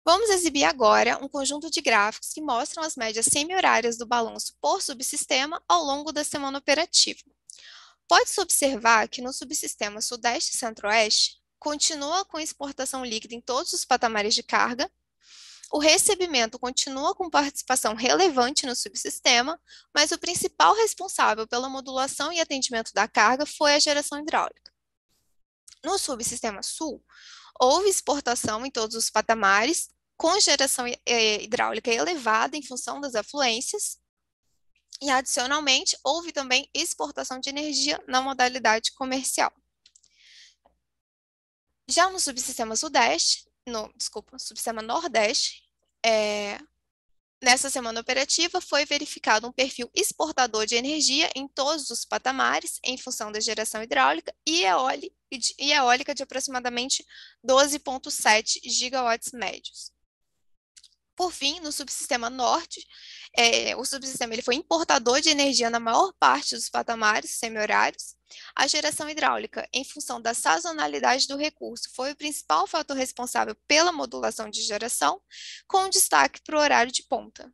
Vamos exibir agora um conjunto de gráficos que mostram as médias semi-horárias do balanço por subsistema ao longo da semana operativa. Pode-se observar que no subsistema Sudeste e Centro-Oeste, continua com exportação líquida em todos os patamares de carga, o recebimento continua com participação relevante no subsistema, mas o principal responsável pela modulação e atendimento da carga foi a geração hidráulica. No subsistema Sul, houve exportação em todos os patamares, com geração hidráulica elevada em função das afluências, e, adicionalmente, houve também exportação de energia na modalidade comercial. Já no subsistema subsistema Nordeste, nessa semana operativa foi verificado um perfil exportador de energia em todos os patamares, em função da geração hidráulica e eólica de aproximadamente 12,7 gigawatts médios. Por fim, no subsistema Norte, o subsistema ele foi importador de energia na maior parte dos patamares semi-horários. A geração hidráulica, em função da sazonalidade do recurso, foi o principal fator responsável pela modulação de geração, com destaque para o horário de ponta.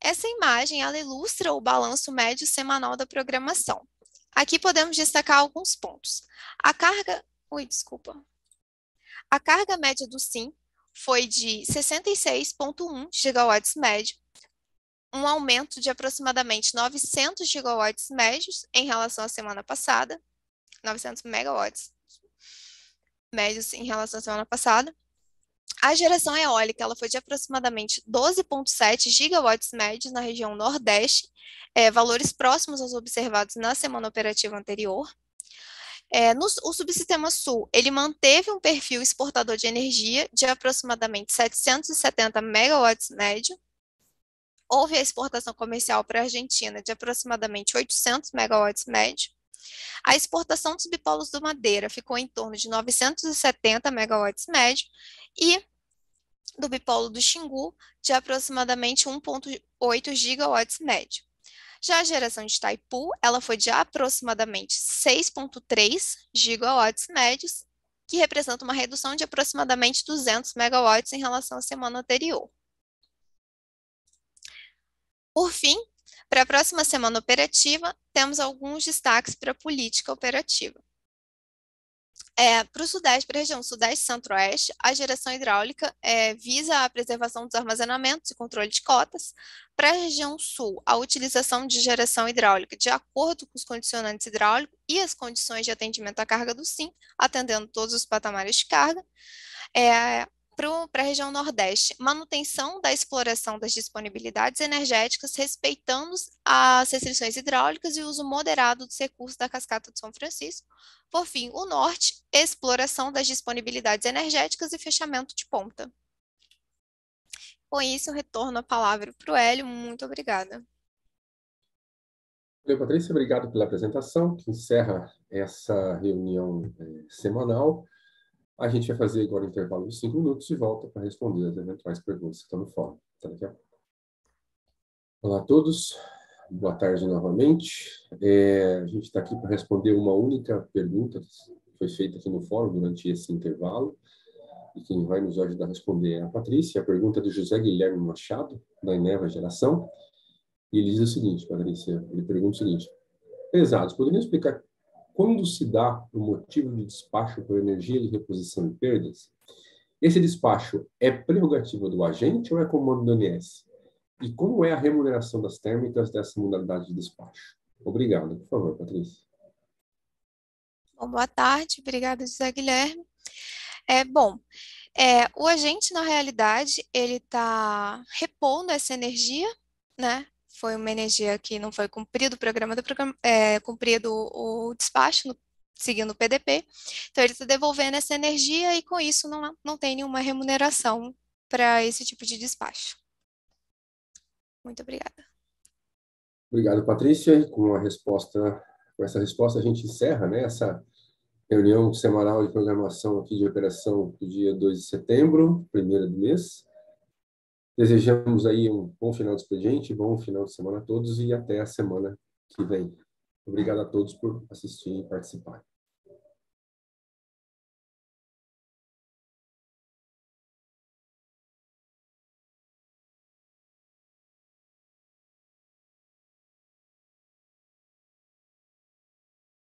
Essa imagem ela ilustra o balanço médio semanal da programação. Aqui podemos destacar alguns pontos. A carga média do SIM foi de 66,1 gigawatts médio, um aumento de aproximadamente 900 gigawatts médios em relação à semana passada, 900 megawatts médios em relação à semana passada. A geração eólica ela foi de aproximadamente 12,7 gigawatts médios na região Nordeste, valores próximos aos observados na semana operativa anterior. O subsistema Sul, ele manteve um perfil exportador de energia de aproximadamente 770 megawatts médio. Houve a exportação comercial para a Argentina de aproximadamente 800 megawatts médio. A exportação dos bipolos do Madeira ficou em torno de 970 megawatts médio e do bipolo do Xingu de aproximadamente 1,8 gigawatts médio. Já a geração de Itaipu, ela foi de aproximadamente 6,3 gigawatts médios, que representa uma redução de aproximadamente 200 megawatts em relação à semana anterior. Por fim, para a próxima semana operativa, temos alguns destaques para a política operativa. Para o Sudeste, para a região Sudeste e Centro-Oeste, a geração hidráulica visa a preservação dos armazenamentos e controle de cotas. Para a região Sul, a utilização de geração hidráulica de acordo com os condicionantes hidráulicos e as condições de atendimento à carga do SIM, atendendo todos os patamares de carga. Para a região Nordeste, manutenção da exploração das disponibilidades energéticas, respeitando as restrições hidráulicas e o uso moderado dos recursos da Cascata de São Francisco. Por fim, o Norte, exploração das disponibilidades energéticas e fechamento de ponta. Com isso, eu retorno a palavra para o Hélio. Muito obrigada. Valeu, Patrícia. Obrigado pela apresentação, que encerra essa reunião semanal. A gente vai fazer agora um intervalo de 5 minutos e volta para responder as eventuais perguntas que estão no fórum. Até daqui a pouco. Olá a todos, boa tarde novamente. A gente está aqui para responder uma única pergunta que foi feita aqui no fórum durante esse intervalo. E quem vai nos ajudar a responder é a Patrícia. A pergunta é do José Guilherme Machado, da Eneva Geração. E ele diz o seguinte, Patrícia, ele pergunta o seguinte: pesados, poderiam explicar quando se dá o motivo de despacho por energia de reposição e perdas? Esse despacho é prerrogativa do agente ou é comando do ONS? E como é a remuneração das térmicas dessa modalidade de despacho? Obrigado. Por favor, Patrícia. Bom, boa tarde. Obrigada, José Guilherme. O agente, na realidade, ele está repondo essa energia, né? Foi uma energia que não foi cumprido o programa cumprido o despacho, seguindo o PDP. Então, ele está devolvendo essa energia e, com isso, não tem nenhuma remuneração para esse tipo de despacho. Muito obrigada. Obrigado, Patrícia. E com essa resposta, a gente encerra, né, essa reunião semanal de programação aqui de operação do dia 2 de setembro, primeira do mês. Desejamos aí um bom final de expediente, bom final de semana a todos e até a semana que vem. Obrigado a todos por assistir e participar.